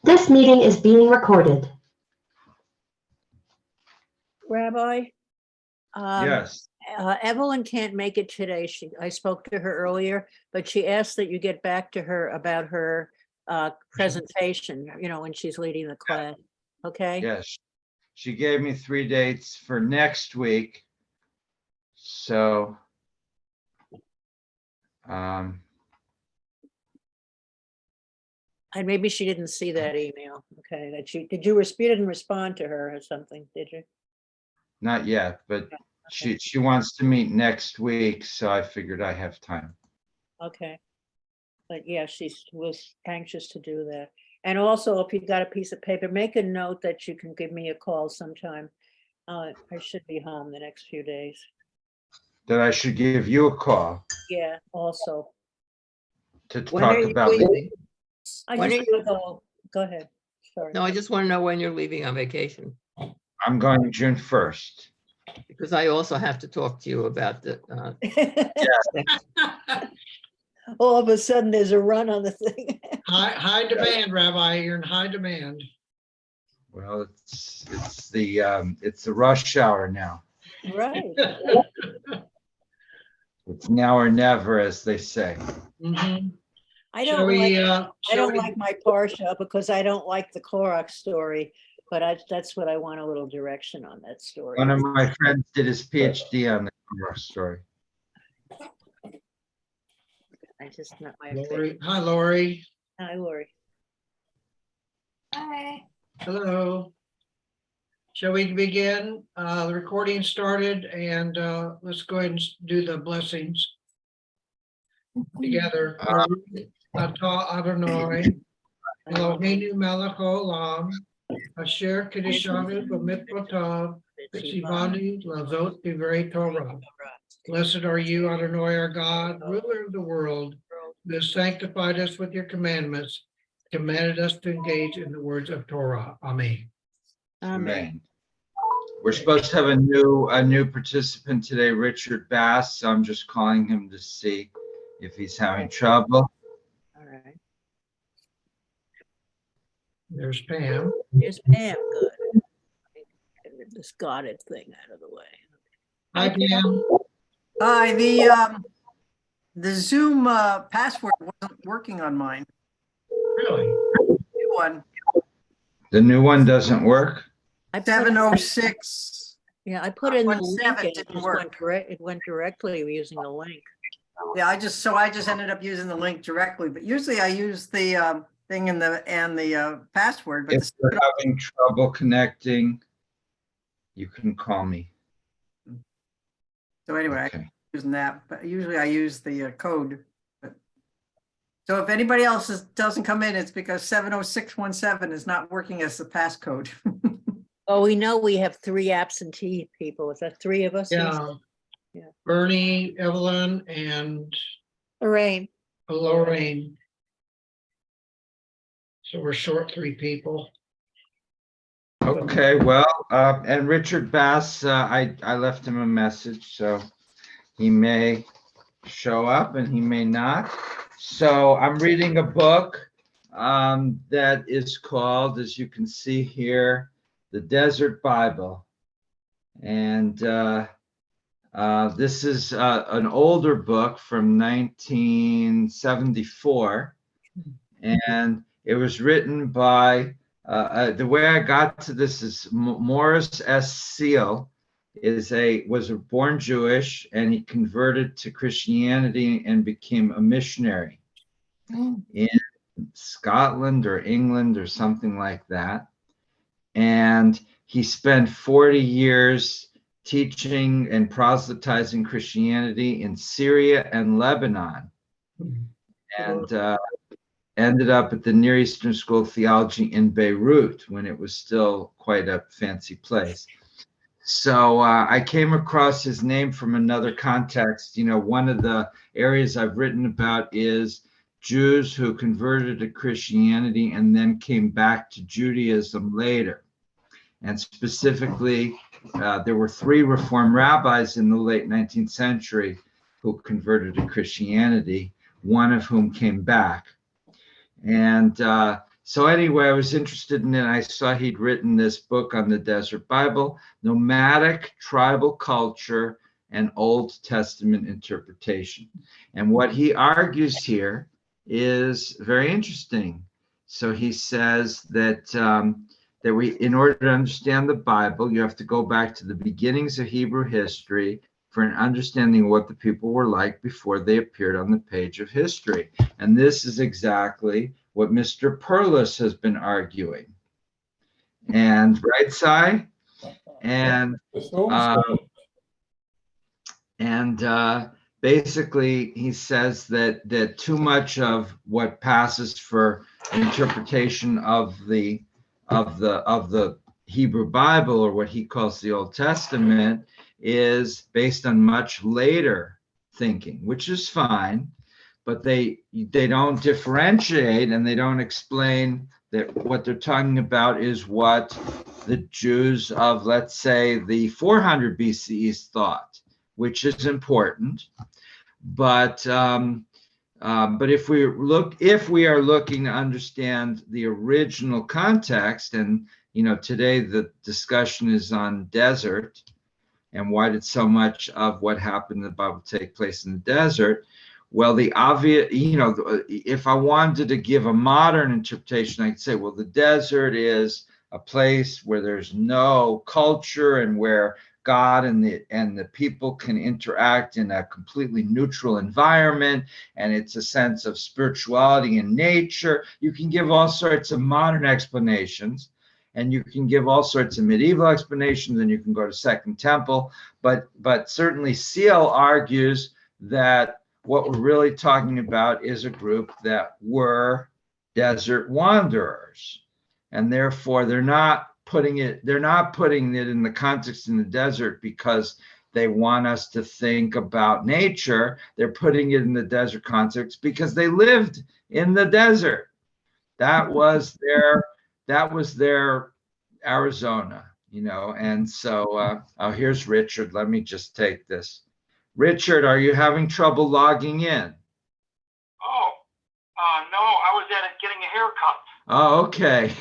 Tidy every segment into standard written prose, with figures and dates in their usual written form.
This meeting is being recorded. Rabbi, Yes, Evelyn can't make it today. I spoke to her earlier, but she asked that you get back to her about her presentation, when she's leading the class. Okay? yes. She gave me 3 dates for next week. So, And maybe she didn't see that email. Okay, you didn't respond to her or something, did you? not yet, but she wants to meet next week, so I figured I have time. Okay. But yeah, she was anxious to do that. And also, if you've got a piece of paper, make a note that you can give me a call sometime. I should be home the next few days. That I should give you a call Yeah, also. to When are talk you about. leaving? I When just are you- go ahead. Sorry. No, I just want to know when you're leaving on vacation, I'm going June 1st. because I also have to talk to you about the, All of a sudden, there's a run on the thing. High demand, Rabbi, you're in high demand. Well, it's the rush hour now. Right. It's now or never, as they say. Mhm. I Shall don't we, like my Parsha because I don't like the Clorox story, but that's what I want a little direction on that story. One of my friends did his PhD on the Torah story. I just not my Lori. favorite. Hi, Lori. Hi, Lori. Hello. Shall we begin? The recording started, and let's go ahead and do the blessings together. Atah Adonai, Eloheinu melech haolam, asher kiddushanu b'mitzvotav, v'tzivanu lazot divrei Torah. Blessed are you, Adonai, our God, ruler of the world, who has sanctified us with your commandments, commanded us to engage in the words of Torah. Amen. Amen. We're supposed to have a new participant today, Richard Bass. So I'm just calling him to see if he's having trouble. All right. There's Pam. Here's Pam. Good. Get this guarded thing out of the way. Hi, Pam. Hi, the Zoom password wasn't working on mine. Really? New one, The new one doesn't work. I put it- 706. Yeah, I put in the 17 link and it didn't just work. went directly using the link. Yeah, I just ended up using the link directly, but usually I use the thing and the password, but If you're having trouble connecting, you can call me. so anyway, I'm Okay. using that, but usually I use the code. So if anybody else doesn't come in, it's because 70617 is not working as the passcode. Oh, we know we have 3 absentee people. Is that 3 of us? Yeah. Yeah. Bernie, Evelyn, and Lorraine. Lorraine. So we're short 3 people. Okay, well, and Richard Bass, I left him a message, so he may show up and he may not. So I'm reading a book that is called, as you can see here, The Desert Bible. And this is an older book from 1974. And it was written by the way I got to this is Morris S. Seal was born Jewish, and he converted to Christianity and became a missionary in Scotland or England or something like that. And he spent 40 years teaching and proselytizing Christianity in Syria and Lebanon, and ended up at the Near Eastern School of Theology in Beirut when it was still quite a fancy place. So I came across his name from another context. One of the areas I've written about is Jews who converted to Christianity and then came back to Judaism later. And specifically, there were 3 Reform rabbis in the late 19th century who converted to Christianity, one of whom came back. And so anyway, I was interested in it. I saw he'd written this book on the Desert Bible, Nomadic Tribal Culture and Old Testament Interpretation. And what he argues here is very interesting. So he says that that we, in order to understand the Bible, you have to go back to the beginnings of Hebrew history for an understanding of what the people were like before they appeared on the page of history. And this is exactly what Mr. Perlis has been arguing. And right, Sai? And basically he says that too much of what passes for interpretation of the Hebrew Bible, or what he calls the Old Testament, is based on much later thinking, which is fine, but they don't differentiate and they don't explain that what they're talking about is what the Jews of, let's say, the 400 BCE thought, which is important. But if we are looking to understand the original context, and today the discussion is on desert, and why did so much of what happened in the Bible take place in the desert? Well, the obvious, if I wanted to give a modern interpretation, I could say, well, the desert is a place where there's no culture and where God and the people can interact in a completely neutral environment, and it's a sense of spirituality and nature. You can give all sorts of modern explanations, and you can give all sorts of medieval explanations, and you can go to Second Temple, but certainly Seal argues that what we're really talking about is a group that were desert wanderers, and therefore they're not putting it in the context in the desert because they want us to think about nature. They're putting it in the desert context because they lived in the desert. That was their Arizona, and so here's Richard. Let me just take this. Richard, are you having trouble logging in? Oh, no, I was at it getting a haircut. Oh, okay.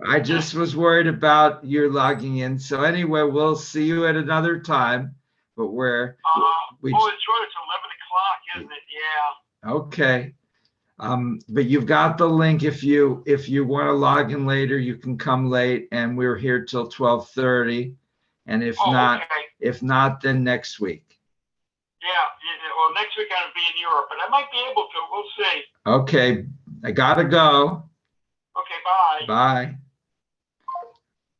I just was worried about your logging in. So anyway, we'll see you at another time. But It's right. It's 11 o'clock, isn't it? Yeah. Okay. But you've got the link. If you want to log in later, you can come late, and we're here till 12:30. And if not, then next week. Yeah. Well, next week I'm gonna be in Europe, but I might be able to. We'll see. Okay, I gotta go. Okay. Bye. Bye.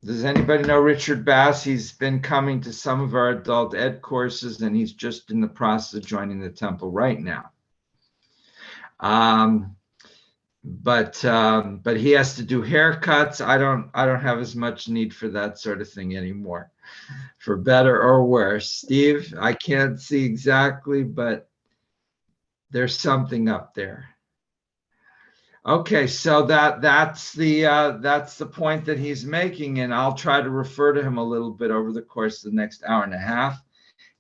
Does anybody know Richard Bass? He's been coming to some of our adult ed courses, and he's just in the process of joining the temple right now. But he has to do haircuts. I don't have as much need for that sort of thing anymore, for better or worse. Steve, I can't see exactly, but there's something up there. Okay, so that's the point that he's making, and I'll try to refer to him a little bit over the course of the next hour and a half.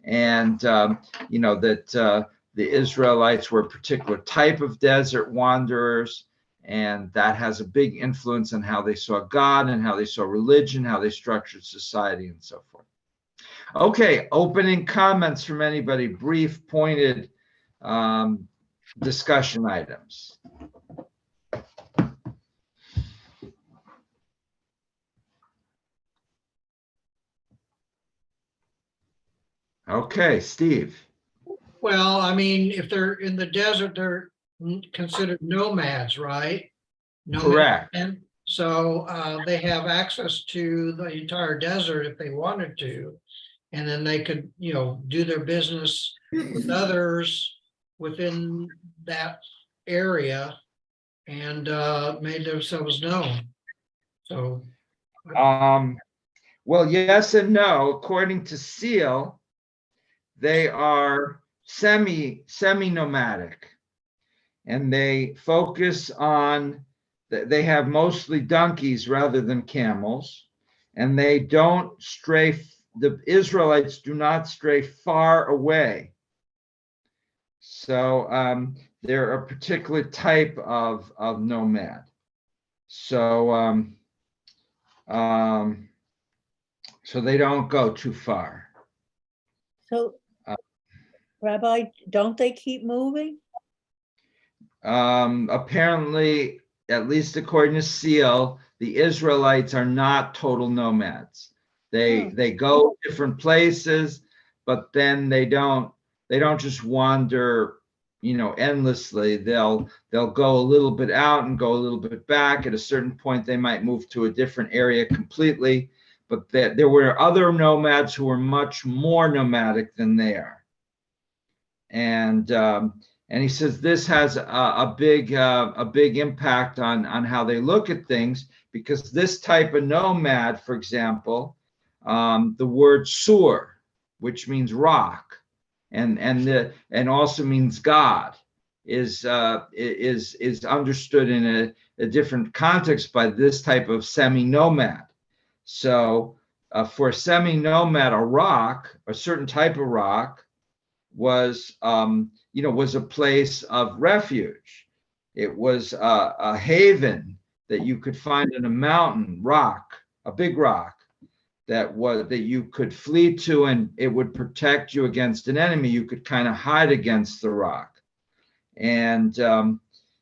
And that the Israelites were a particular type of desert wanderers, and that has a big influence on how they saw God and how they saw religion, how they structured society, and so forth. Okay, opening comments from anybody, brief, pointed discussion items. Okay, Steve. Well, I mean, if they're in the desert, they're considered nomads, right? Correct. And so they have access to the entire desert if they wanted to. And then they could, do their business with others within that area and made themselves known. So. Well, yes and no. According to Seal, they are semi-nomadic, and they focus on, they have mostly donkeys rather than camels, and they don't stray, the Israelites do not stray far away. So they're a particular type of nomad. So so they don't go too far. So, Uh, Rabbi, don't they keep moving? Apparently, at least according to Seal, the Israelites are not total nomads. They go different places, but then they don't just wander, endlessly. They'll go a little bit out and go a little bit back. At a certain point, they might move to a different area completely. But there were other nomads who were much more nomadic than they are. And he says this has a big impact on how they look at things, because this type of nomad, for example, the word sur, which means rock, and also means God, is understood in a different context by this type of semi-nomad. So for a semi-nomad, a certain type of rock, was a place of refuge. It was a haven that you could find in a mountain rock, a big rock that you could flee to, and it would protect you against an enemy. You could kind of hide against the rock. And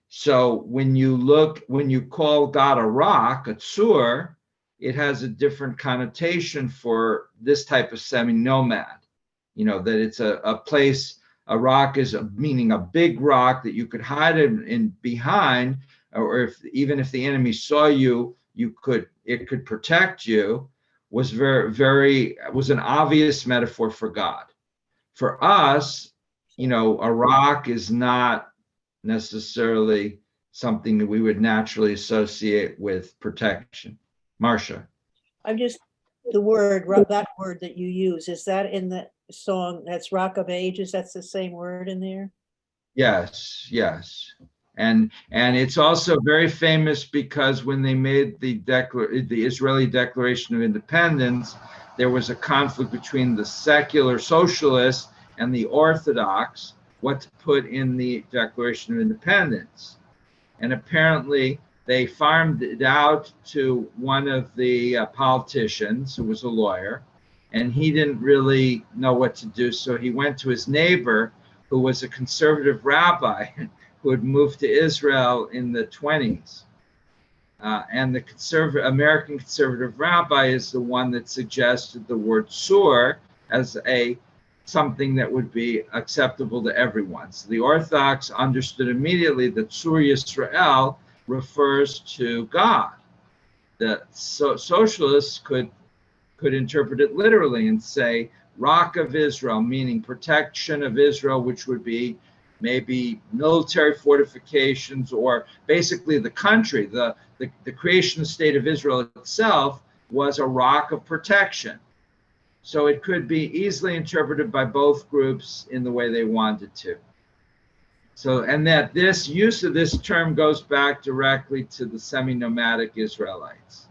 so when you call God a rock, a tzur, it has a different connotation for this type of semi-nomad. That it's a place, a rock is meaning a big rock that you could hide in behind, or even if the enemy saw you, it could protect you, was was an obvious metaphor for God. For us, a rock is not necessarily something that we would naturally associate with protection. Marcia. That word that you use, is that in the song, that's Rock of Ages? That's the same word in there? Yes. And it's also very famous because when they made the Israeli Declaration of Independence, there was a conflict between the secular socialists and the Orthodox, what to put in the Declaration of Independence. And apparently they farmed it out to one of the politicians who was a lawyer, and he didn't really know what to do. So he went to his neighbor, who was a conservative rabbi who had moved to Israel in the 1920s. And the American conservative rabbi is the one that suggested the word sur as something that would be acceptable to everyone. So the Orthodox understood immediately that Sur Yisrael refers to God. The socialists could interpret it literally and say Rock of Israel, meaning protection of Israel, which would be maybe military fortifications, or basically the country, the creation state of Israel itself was a rock of protection. So it could be easily interpreted by both groups in the way they wanted to. So, and that this use of this term goes back directly to the semi-nomadic Israelites.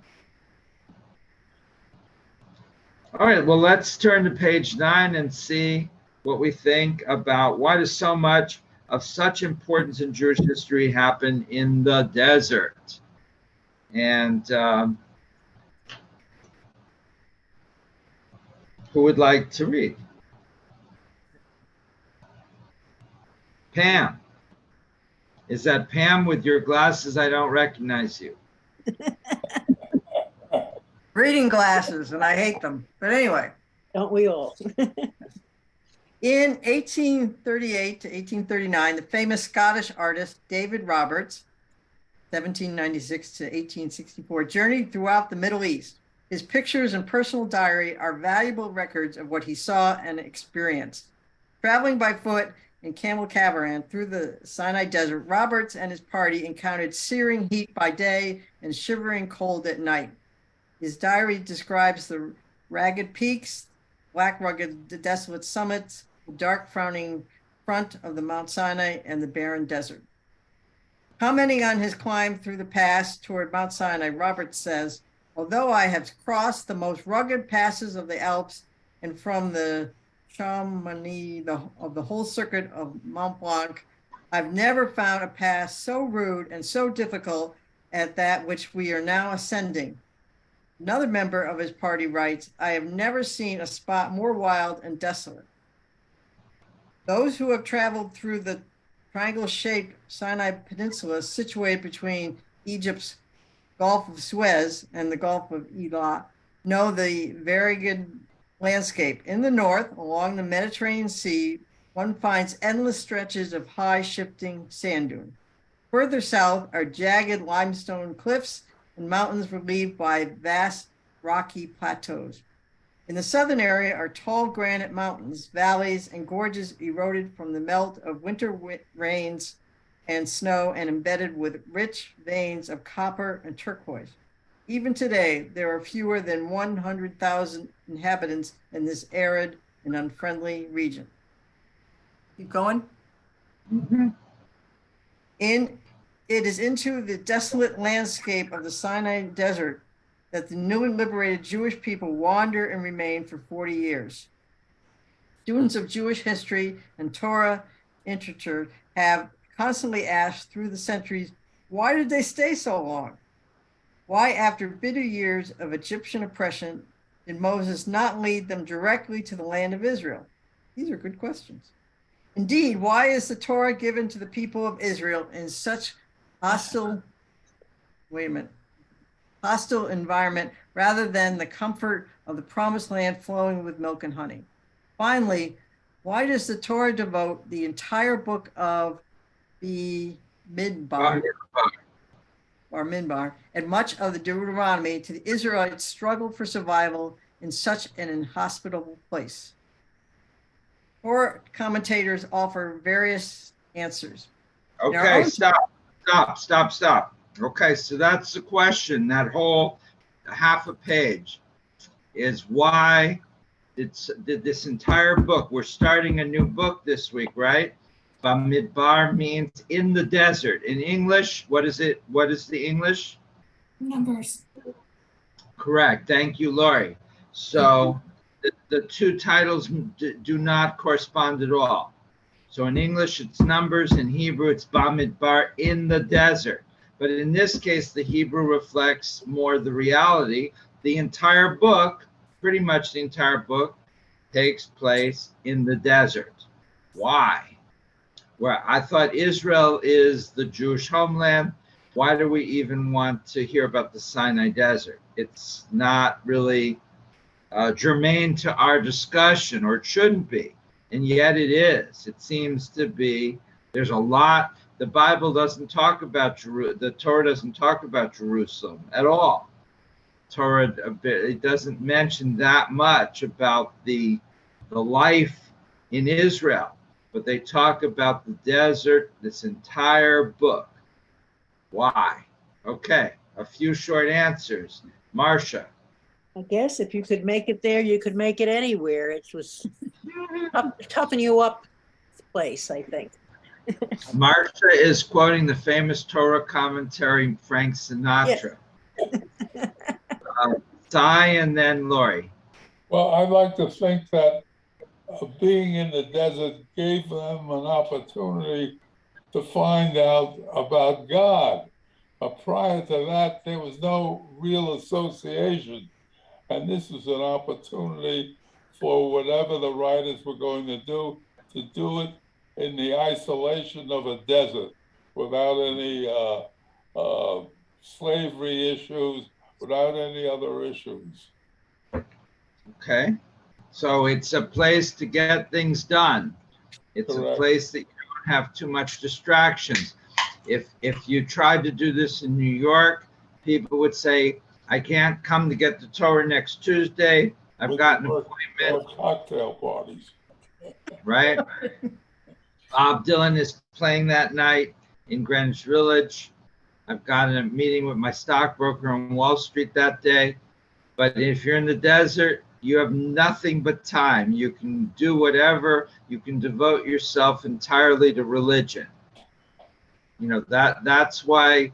All right, well, let's turn to page 9 and see what we think about why does so much of such importance in Jewish history happen in the desert. And who would like to read? Pam. Is that Pam with your glasses? I don't recognize you. Reading glasses, and I hate them. But anyway. Don't we all? In 1838 to 1839, the famous Scottish artist David Roberts, 1796 to 1864, journeyed throughout the Middle East. His pictures and personal diary are valuable records of what he saw and experienced. Traveling by foot in camel caravan through the Sinai Desert, Roberts and his party encountered searing heat by day and shivering cold at night. His diary describes the ragged peaks, black, rugged, desolate summits, the dark, frowning front of the Mount Sinai, and the barren desert. Commenting on his climb through the pass toward Mount Sinai, Roberts says, "Although I have crossed the most rugged passes of the Alps and from the Chamonix of the whole circuit of Mont Blanc I've never found a path so rude and so difficult at that which we are now ascending. Another member of his party writes, I have never seen a spot more wild and desolate. Those who have traveled through the triangle-shaped Sinai Peninsula situated between Egypt's Gulf of Suez and the Gulf of Elat know the variegated landscape. In the north, along the Mediterranean Sea, one finds endless stretches of high shifting sand dune. Further south are jagged limestone cliffs and mountains relieved by vast rocky plateaus. In the southern area are tall granite mountains, valleys, and gorges eroded from the melt of winter rains and snow and embedded with rich veins of copper and turquoise. Even today, there are fewer than 100,000 inhabitants in this arid and unfriendly region. Keep going. Mhm. It is into the desolate landscape of the Sinai Desert that the newly liberated Jewish people wander and remain for 40 years. Students of Jewish history and Torah literature have constantly asked through the centuries, why did they stay so long? Why, after bitter years of Egyptian oppression, did Moses not lead them directly to the land of Israel? These are good questions. Indeed, why is the Torah given to the people of Israel in such hostile environment rather than the comfort of the promised land flowing with milk and honey? Finally, why does the Torah devote the entire book of the Midbar and much of the Deuteronomy to the Israelites' struggle for survival in such an inhospitable place? Torah commentators offer various answers. Okay, stop. Okay, so that's the question. That whole half a page is why did this entire book, we're starting a new book this week, right? Bamidbar means in the desert. In English, what is it? What is the English? Numbers. Correct. Thank you, Lori. So the two titles do not correspond at all. So in English, it's Numbers. In Hebrew, it's Bamidbar, in the desert. But in this case, the Hebrew reflects more the reality. The entire book, pretty much the entire book, takes place in the desert. Why? Well, I thought Israel is the Jewish homeland. Why do we even want to hear about the Sinai Desert? It's not really germane to our discussion, or it shouldn't be. And yet it is. It seems to be. There's a lot. The Bible doesn't talk about the Torah doesn't talk about Jerusalem at all. Torah, it doesn't mention that much about the life in Israel, but they talk about the desert this entire book. Why? Okay, a few short answers. Marcia. I guess if you could make it there, you could make it anywhere. It was toughen you up place, I think. Marcia is quoting the famous Torah commentary, Frank Sinatra. Yes. Cy and then Lori. Well, I'd like to think that being in the desert gave them an opportunity to find out about God. Prior to that, there was no real association. And this is an opportunity for whatever the writers were going to do it in the isolation of a desert without any slavery issues, without any other issues. Okay. So it's a place to get things done. It's Correct. A place that you don't have too much distractions. If you tried to do this in New York, people would say, I can't come to get the Torah next Tuesday. I've got an appointment. Cocktail parties. Right? Bob Dylan is playing that night in Greenwich Village. I've got a meeting with my stockbroker on Wall Street that day. But if you're in the desert, you have nothing but time. You can do whatever. You can devote yourself entirely to religion. You know, that's why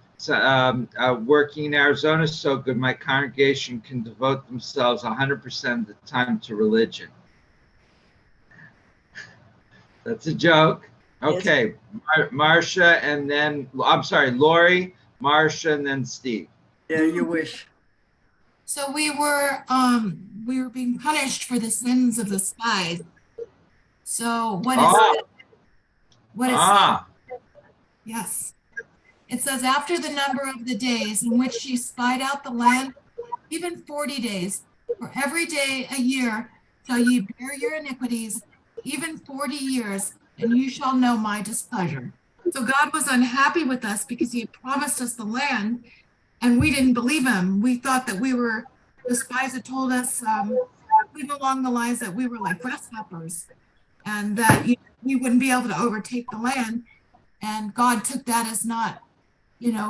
working in Arizona is so good. My congregation can devote themselves 100% of the time to religion. That's a joke. Okay, Marcia, and then, I'm sorry, Lori, Marcia, and then Steve. Yeah, you wish. So we were being punished for the sins of the spies. So what is Ah, what it ah, says? Yes. It says, after the number of the days in which she spied out the land, even 40 days, for every day a year shall ye bear your iniquities, even 40 years, and you shall know my displeasure. So God was unhappy with us because he had promised us the land, and we didn't believe him. We thought that the spies had told us something along the lines that we were like grasshoppers and that we wouldn't be able to overtake the land. And God took that as not,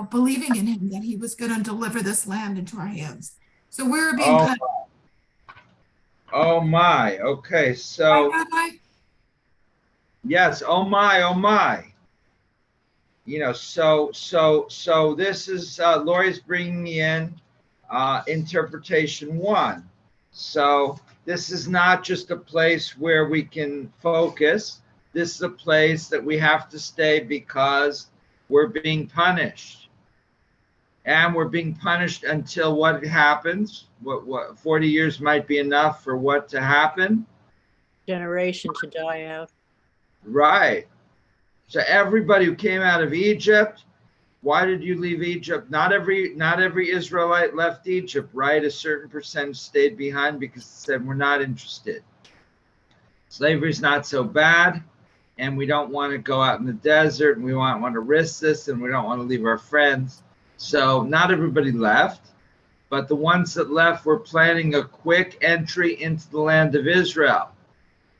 believing in him that he was going to deliver this land into our hands. So we were being oh, punished. oh my, okay, so, Rabbi? yes, oh my. So this is, Lori's bringing me in, interpretation 1. So this is not just a place where we can focus. This is a place that we have to stay because we're being punished. And we're being punished until what happens? What 40 years might be enough for what to happen? Generation to die out. Right. So everybody who came out of Egypt, why did you leave Egypt? Not every Israelite left Egypt, right? A certain percentage stayed behind because it said we're not interested. Slavery's not so bad, and we don't want to go out in the desert, and we want to risk this, and we don't want to leave our friends. So not everybody left, but the ones that left were planning a quick entry into the land of Israel.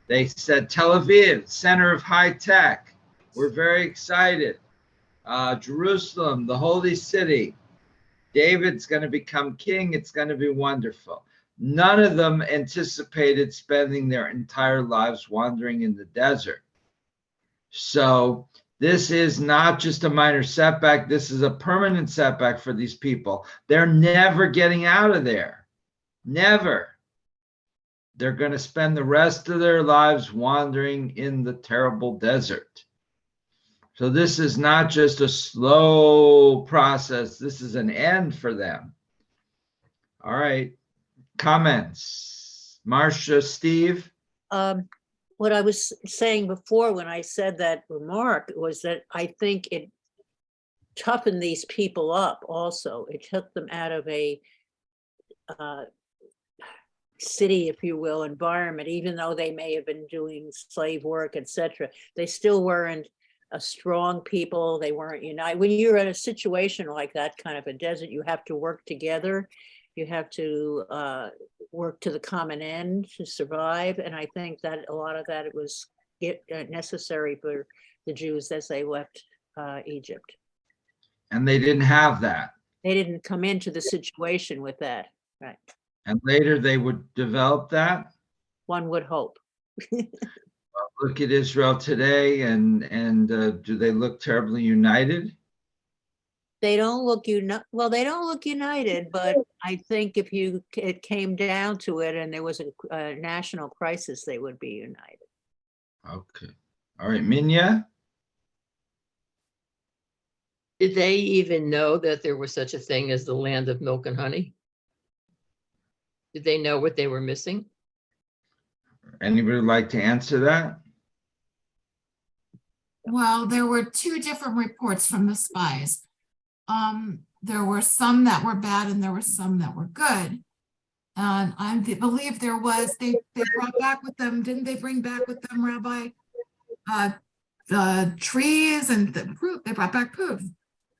They said, Tel Aviv, center of high tech. We're very excited. Jerusalem, the holy city. David's going to become king. It's going to be wonderful. None of them anticipated spending their entire lives wandering in the desert. So this is not just a minor setback. This is a permanent setback for these people. They're never getting out of there. Never. They're going to spend the rest of their lives wandering in the terrible desert. So this is not just a slow process. This is an end for them. All right. Comments? Marcia, Steve? What I was saying before when I said that remark was that I think it toughened these people up also. It took them out of a city, if you will, environment, even though they may have been doing slave work, etc. They still weren't a strong people. They weren't united. When you're in a situation like that, kind of a desert, you have to work together. You have to work to the common end to survive. And I think that a lot of that was necessary for the Jews as they left Egypt. And they didn't have that. They didn't come into the situation with that, right? And later they would develop that. One would hope. Look at Israel today, and do they look terribly united? They don't look well, they don't look united, but I think if it came down to it and there was a national crisis, they would be united. Okay. All right, Minya? Did they even know that there was such a thing as the land of milk and honey? Did they know what they were missing? Anybody like to answer that? Well, there were 2 different reports from the spies. There were some that were bad and there were some that were good. And I believe they brought back with them, didn't they bring back with them, Rabbi? The trees and the proof, they brought back proof.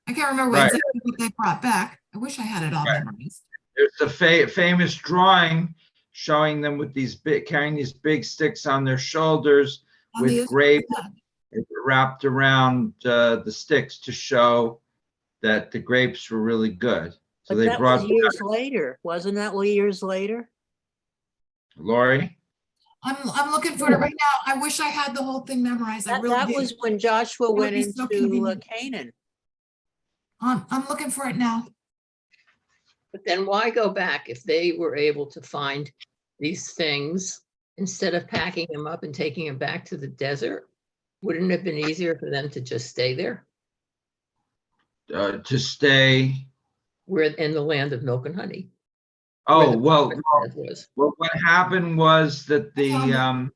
I can't remember exactly what they brought back. I wish I had it all memorized. There's a famous drawing showing them with carrying these big sticks on their shoulders with grapes wrapped around the sticks to show that the grapes were really good. So but they that brought was years later, wasn't that years later? Lori? I'm looking for it right now. I wish I had the whole thing memorized. That was when Joshua went be so into convenient. Canaan. I'm looking for it now. But then why go back if they were able to find these things instead of packing them up and taking them back to the desert? Wouldn't it have been easier for them to just stay there? To stay. We're in the land of milk and honey. Oh, the well, promised land was. well, what happened was that the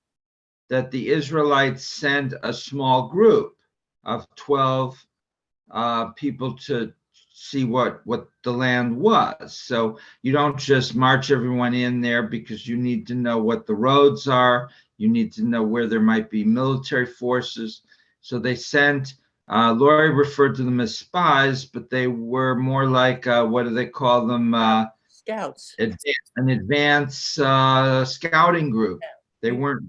Israelites sent a small group of 12 people to see what the land was. So you don't just march everyone in there, because you need to know what the roads are. You need to know where there might be military forces. So they sent, Lori referred to them as spies, but they were more like, what do they call them? Scouts. An advanced scouting group. They weren't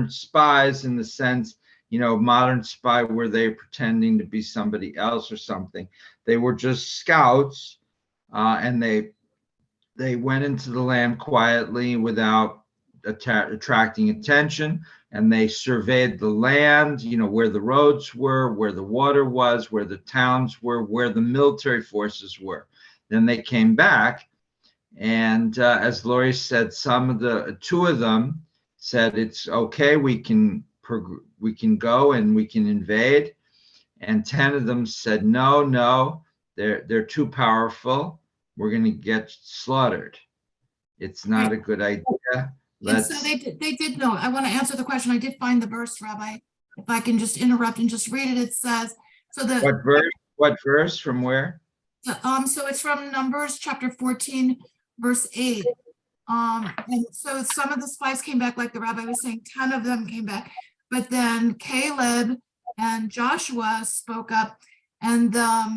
spies in the sense, modern spy where they're pretending to be somebody else or something. They were just scouts, and they went into the land quietly without attracting attention, and they surveyed the land, where the roads were, where the water was, where the towns were, where the military forces were. Then they came back, and as Lori said, two of them said it's okay, we can go and we can invade, and 10 of them said no, they're too powerful, we're going to get slaughtered, it's not a good idea. And so they did know. I want to answer the question. I did find the verse, Rabbi. If I can just interrupt and just read it, it says, What verse from where? So it's from Numbers chapter 14, verse 8. And so some of the spies came back, like the rabbi was saying, 10 of them came back, but then Caleb and Joshua spoke up, and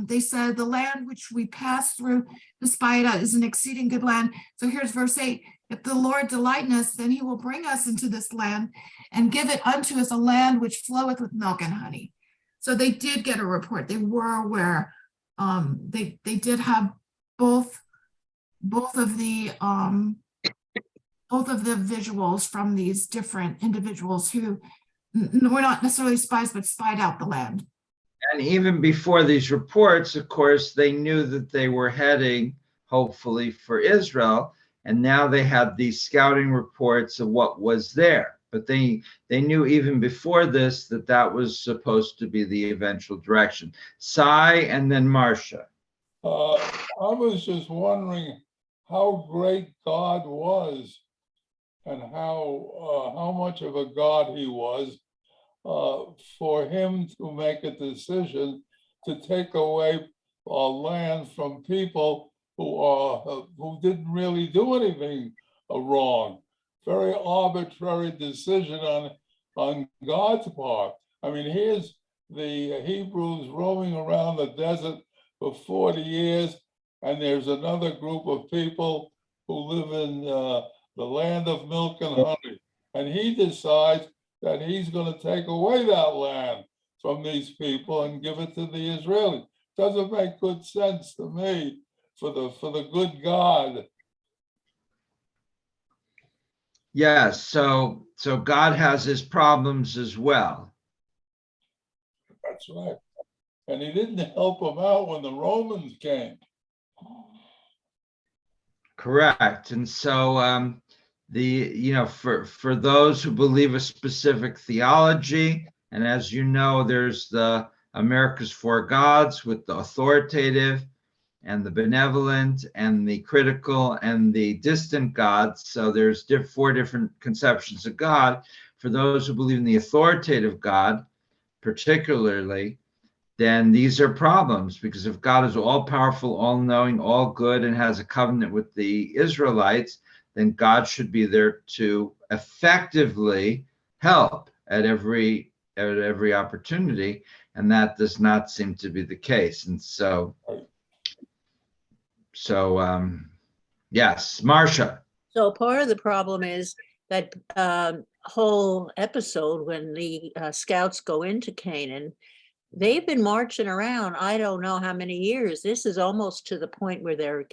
they said, the land which we passed through to spy it out is an exceeding good land. So here's verse 8. If the Lord delight in us, then he will bring us into this land and give it unto us, a land which floweth with milk and honey. So they did get a report. They were aware. They did have both of the visuals from these different individuals who were not necessarily spies, but spied out the land. And even before these reports, of course, they knew that they were heading, hopefully, for Israel. And now they had these scouting reports of what was there. But they knew even before this that was supposed to be the eventual direction. Sai and then Marcia. I was just wondering how great God was and how much of a God he was for him to make a decision to take away land from people who didn't really do anything wrong. Very arbitrary decision on God's part. I mean, here's the Hebrews roaming around the desert for 40 years, and there's another group of people who live in the land of milk and honey. And he decides that he's going to take away that land from these people and give it to the Israelis. Doesn't make good sense to me for the good God. Yes, so God has his problems as well. That's right. And he didn't help them out when the Romans came. Correct. And so for those who believe a specific theology, and as you know, there's the America's Four Gods with the authoritative and the benevolent and the critical and the distant gods. So there's 4 different conceptions of God. For those who believe in the authoritative God, particularly, then these are problems, because if God is all powerful, all knowing, all good, and has a covenant with the Israelites, then God should be there to effectively help at every opportunity. And that does not seem to be the case. And so yes, Marcia. So part of the problem is that whole episode when the scouts go into Canaan, they've been marching around, I don't know how many years. This is almost to the point where they're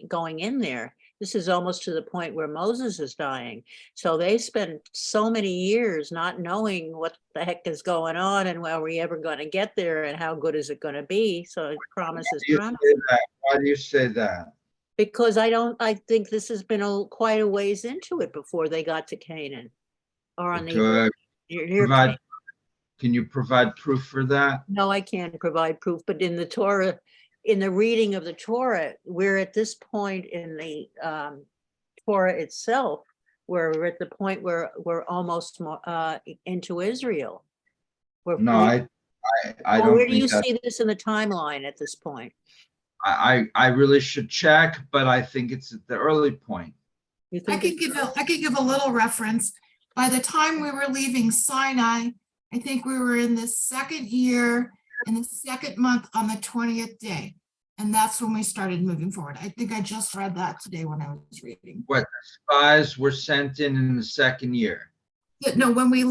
going in there. This is almost to the point where Moses is dying. So they spent so many years not knowing what the heck is going on, and are we ever going to get there, and how good is it going to be? So it promises. Why do you say that? Because I think this has been quite a ways into it before they got to Canaan, or on the near Canaan. Can you provide proof for that? No, I can't provide proof, but in the Torah, in the reading of the Torah, we're at this point in the Torah itself, where we're at the point where we're almost into Israel. No, I Well, don't where do you think that. see this in the timeline at this point? I really should check, but I think it's at the early point. You I think could give a little reference. By the time we were leaving Sinai, I think we were in the second year, in the second month on the 20th day. And that's when we started moving forward. I think I just read that today when I was reading. What spies were sent in the second year? No, when we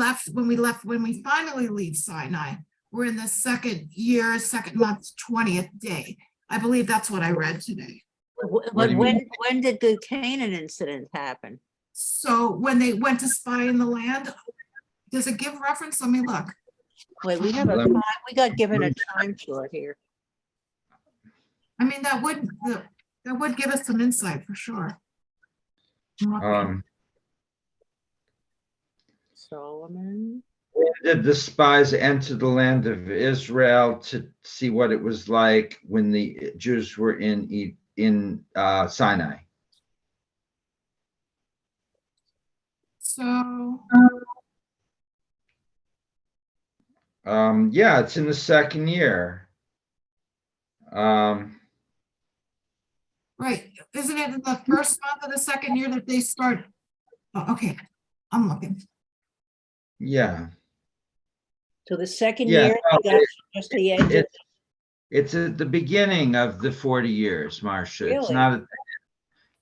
finally leave Sinai, we're in the second year, second month, 20th day. I believe that's what I read today. What But do you mean? when did the Canaan incident happen? So when they went to spy in the land, does it give reference? Let me look. Wait, we have a time, we got given a time short here. I mean, that would give us some insight for sure. I'm looking. Solomon. When did the spies enter the land of Israel to see what it was like when the Jews were in Sinai? So, Yeah, it's in the second year. right, isn't it in the first month of the second year that they start? Oh, okay, I'm looking. Yeah. So the second Yeah, year, no, we got just the edge of It's at the beginning of the 40 years, Marcia. It's Really? not,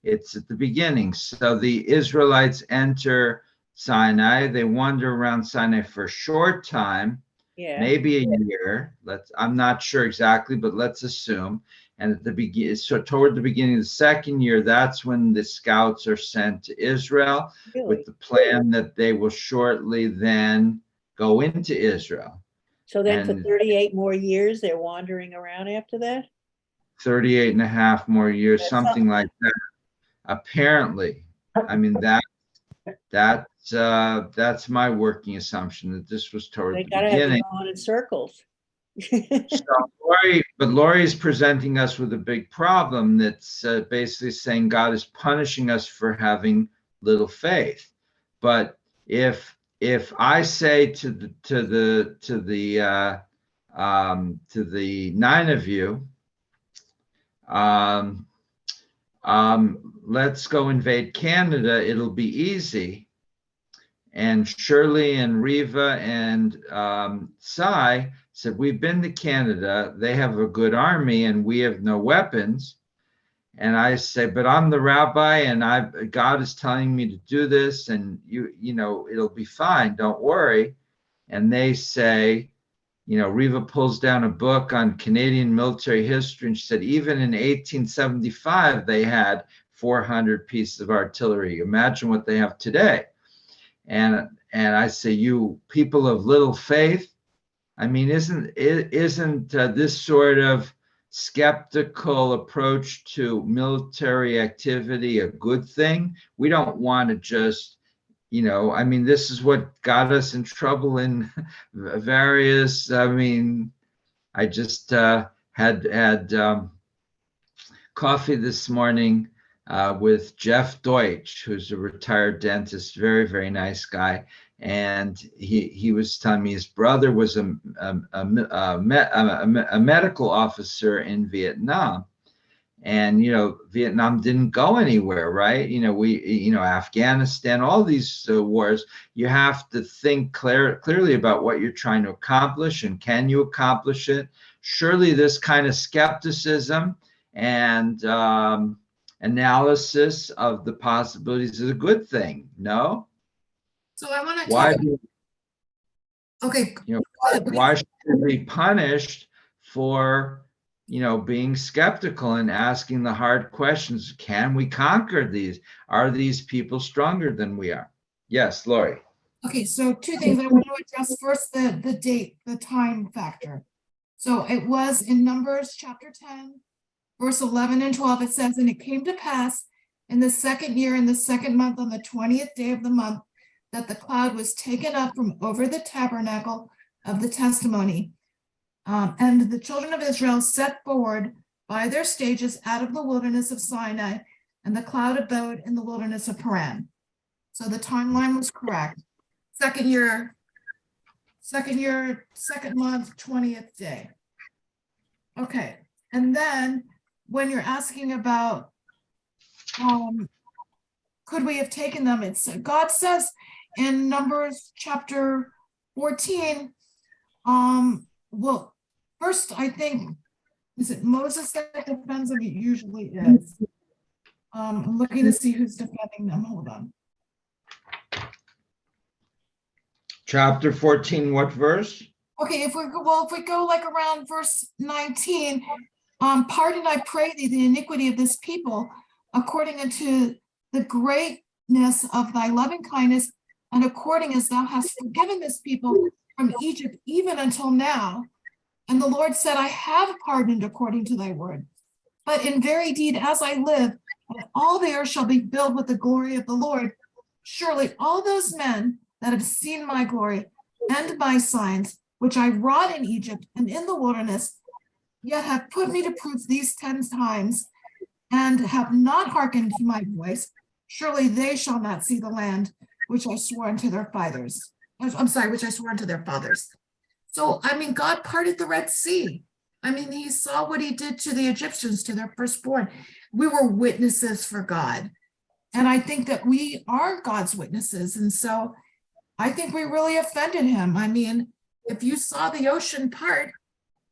it's at the beginning. So the Israelites enter Sinai. They wander around Sinai for a short time, yeah. maybe a year. I'm not sure exactly, but let's assume. And at the beginning, so toward the beginning of the second year, that's when the scouts are sent to Israel Really? with the plan that they will shortly then go into Israel. So then for and- 38 more years, they're wandering around after that? 38 and a half more years, That's something like that. Apparently, I mean, that's my working assumption, that this was toward They the gotta have beginning. been going in circles. So Lori's presenting us with a big problem that's basically saying God is punishing us for having little faith. But if I say to the 9 of you, let's go invade Canada, it'll be easy. And Shirley and Riva and Cy said, we've been to Canada, they have a good army and we have no weapons. And I say, but I'm the rabbi and God is telling me to do this, and you know, it'll be fine, don't worry. And they say, you know, Riva pulls down a book on Canadian military history, and she said, even in 1875, they had 400 pieces of artillery. Imagine what they have today. And I say, you people of little faith, I mean, isn't this sort of skeptical approach to military activity a good thing? We don't want to just, you know, I mean, this is what got us in trouble in various, I mean, I just had coffee this morning with Jeff Deutsch, who's a retired dentist, very, very nice guy. And he was telling me his brother was a medical officer in Vietnam. And, you know, Vietnam didn't go anywhere, right? You know, Afghanistan, all these wars, you have to think clearly about what you're trying to accomplish and can you accomplish it? Surely this kind of skepticism and analysis of the possibilities is a good thing, no? So I want to Why talk. Okay. You know, why should we be punished for, you know, being skeptical and asking the hard questions? Can we conquer these? Are these people stronger than we are? Yes, Lori. Okay, so two things. I want to address first the date, the time factor. So it was in Numbers chapter 10, verse 11 and 12. It says, and it came to pass in the second year, in the second month, on the 20th day of the month, that the cloud was taken up from over the tabernacle of the testimony. And the children of Israel set forward by their stages out of the wilderness of Sinai, and the cloud abode in the wilderness of Paran. So the timeline was correct. Second month, 20th day. Okay, and then when you're asking about could we have taken them, it's God says in Numbers chapter 14, well, first I think, is it Moses that defends them? It usually is. I'm looking to see who's defending them. Hold on. Chapter 14, what verse? Okay, if we go like around verse 19, pardon, I pray thee, the iniquity of this people, according unto the greatness of thy loving kindness, and according as thou hast forgiven this people from Egypt, even until now. And the Lord said, I have pardoned according to thy word. But in very deed, as I live, and all the earth shall be filled with the glory of the Lord, surely all those men that have seen my glory and my signs, which I wrought in Egypt and in the wilderness, yet have put me to proof these 10 times, and have not hearkened to my voice, surely they shall not see the land which I swore unto their fathers. Which I swore unto their fathers. So, I mean, God parted the Red Sea. I mean, he saw what he did to the Egyptians, to their firstborn. We were witnesses for God. And I think that we are God's witnesses. And so I think we really offended him. I mean, if you saw the ocean part,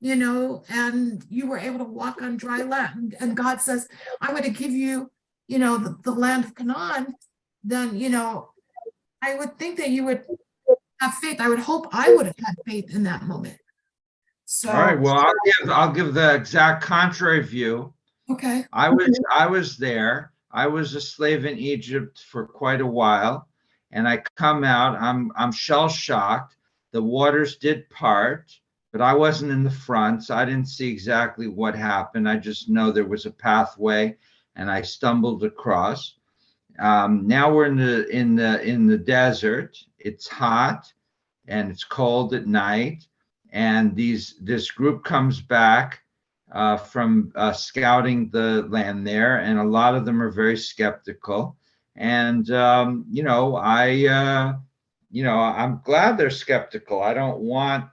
and you were able to walk on dry land, and God says, I'm going to give you, the land of Canaan, then, I would think that you would have faith. I would hope I would have had faith in that moment. So, All right, well, I'll give the exact contrary view. okay. I was there. I was a slave in Egypt for quite a while, and I come out. I'm shell shocked. The waters did part, but I wasn't in the front, so I didn't see exactly what happened. I just know there was a pathway, and I stumbled across. Now we're in the desert. It's hot, and it's cold at night. And this group comes back from scouting the land there, and a lot of them are very skeptical. And I'm glad they're skeptical. I don't want,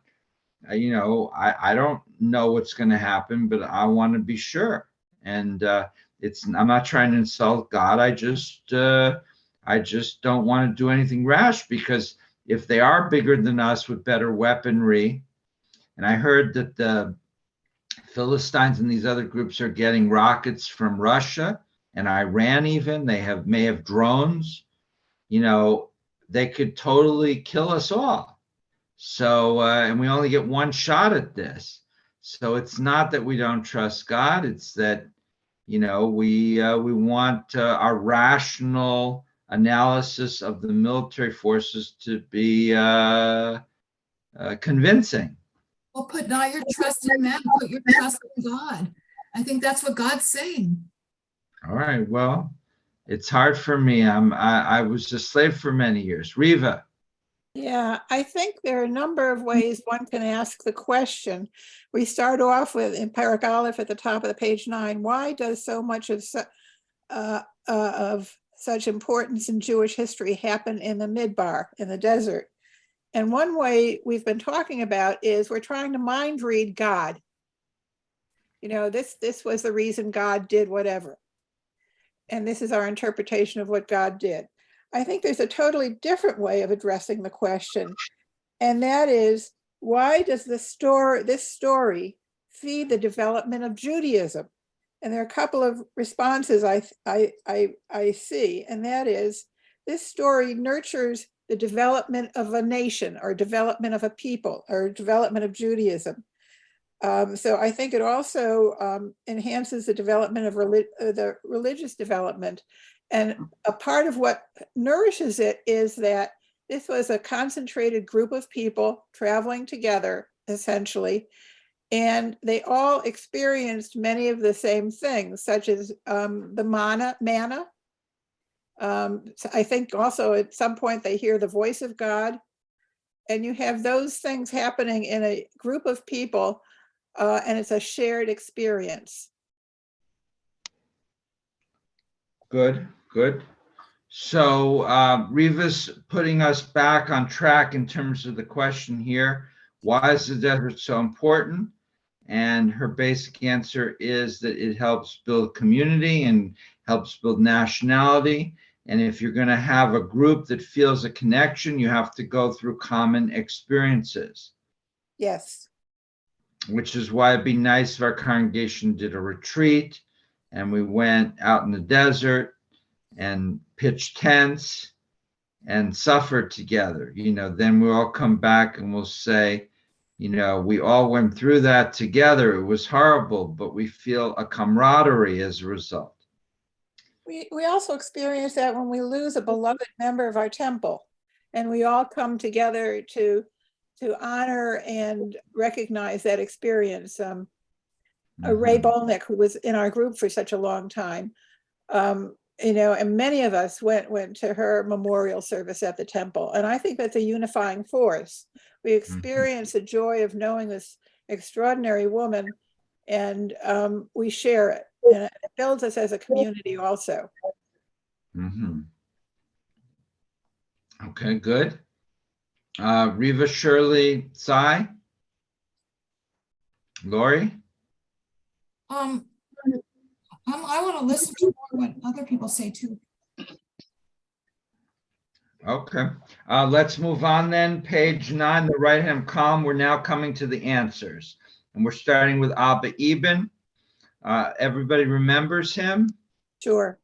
I don't know what's going to happen, but I want to be sure. And I'm not trying to insult God. I just don't want to do anything rash, because if they are bigger than us with better weaponry, and I heard that the Philistines and these other groups are getting rockets from Russia and Iran, even may have drones, they could totally kill us all. So, and we only get one shot at this. So it's not that we don't trust God. It's that, we want our rational analysis of the military forces to be convincing. Well, put not your trust in man, put your trust in God. I think that's what God's saying. All right. Well, it's hard for me. I was a slave for many years. Riva. Yeah, I think there are a number of ways one can ask the question. We start off with in Parak Aleph at the top of the page 9. Why does so much of such importance in Jewish history happen in the Midbar, in the desert? And one way we've been talking about is we're trying to mind read God. This was the reason God did whatever. And this is our interpretation of what God did. I think there's a totally different way of addressing the question. And that is, why does this story feed the development of Judaism? And there are a couple of responses I see, and that is, this story nurtures the development of a nation, or development of a people, or development of Judaism. So I think it also enhances the development of the religious development. And a part of what nourishes it is that this was a concentrated group of people traveling together, essentially, and they all experienced many of the same things, such as the manna. So I think also at some point they hear the voice of God. and you have those things happening in a group of people, and it's a shared experience. Good, good. So Reva's putting us back on track in terms of the question here. Why is the desert so important? And her basic answer is that it helps build community and helps build nationality. And if you're going to have a group that feels a connection, you have to go through common experiences. Yes. Which is why it'd be nice if our congregation did a retreat and we went out in the desert and pitched tents and suffered together. Then we'll all come back and we'll say, we all went through that together. It was horrible, but we feel a camaraderie as a result. We also experience that when we lose a beloved member of our temple, and we all come together to honor and recognize that experience. Ray Bolnick, who was in our group for such a long time, and many of us went to her memorial service at the temple, and I think that's a unifying force. We experience the joy of knowing this extraordinary woman, and we share it. And it builds us as a community also. Okay, good. Reva, Shirley, Sai, Lori? I want to listen to more what other people say too. Okay, let's move on then. Page 9, the right-hand column. We're now coming to the answers. And we're starting with Abba Eben. Everybody remembers him? Sure.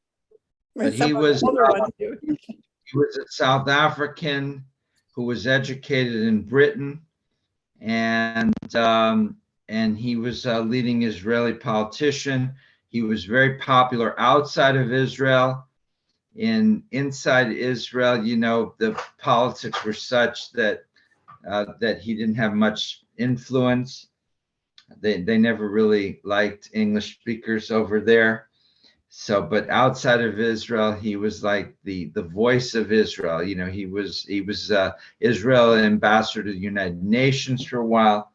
But he was a South African who was educated in Britain, and he was a leading Israeli politician. He was very popular outside of Israel. Inside Israel, the politics were such that he didn't have much influence. They never really liked English speakers over there. So, but outside of Israel, he was like the voice of Israel. He was Israel ambassador to the United Nations for a while,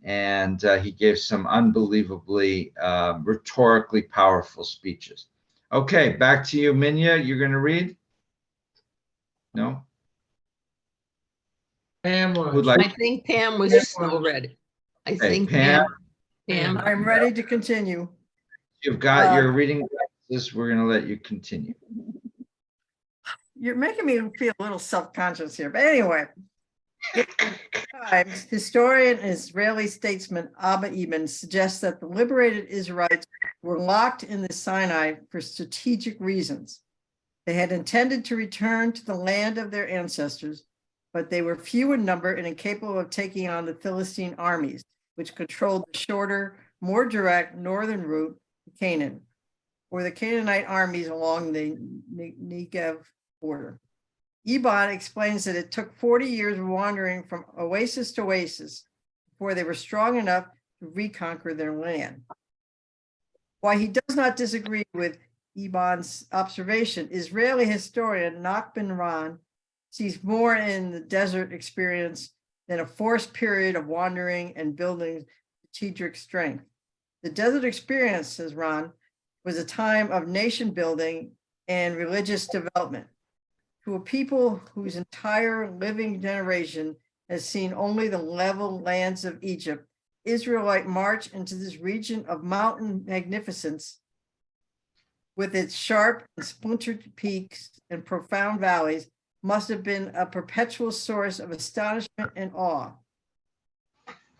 and he gave some unbelievably rhetorically powerful speeches. Okay, back to you, Minya. You're going to read? No? Pam Who'd was. like? I think Pam was still ready. I Okay, think Pam. Pam. I'm ready to continue. You've got your reading glasses. We're going to let you continue. You're making me feel a little self-conscious here, but anyway. Times, historian and Israeli statesman Abba Eben suggests that the liberated Israelites were locked in the Sinai for strategic reasons. They had intended to return to the land of their ancestors, but they were few in number and incapable of taking on the Philistine armies, which controlled the shorter, more direct northern route to Canaan, or the Canaanite armies along the Negev border. Eben explains that it took 40 years of wandering from oasis to oasis before they were strong enough to reconquer their land. While he does not disagree with Eben's observation, Israeli historian Nachman Ran sees more in the desert experience than a forced period of wandering and building strategic strength. The desert experience, says Ran, was a time of nation building and religious development. To a people whose entire living generation has seen only the level lands of Egypt, Israelite march into this region of mountain magnificence with its sharp and splintered peaks and profound valleys must have been a perpetual source of astonishment and awe.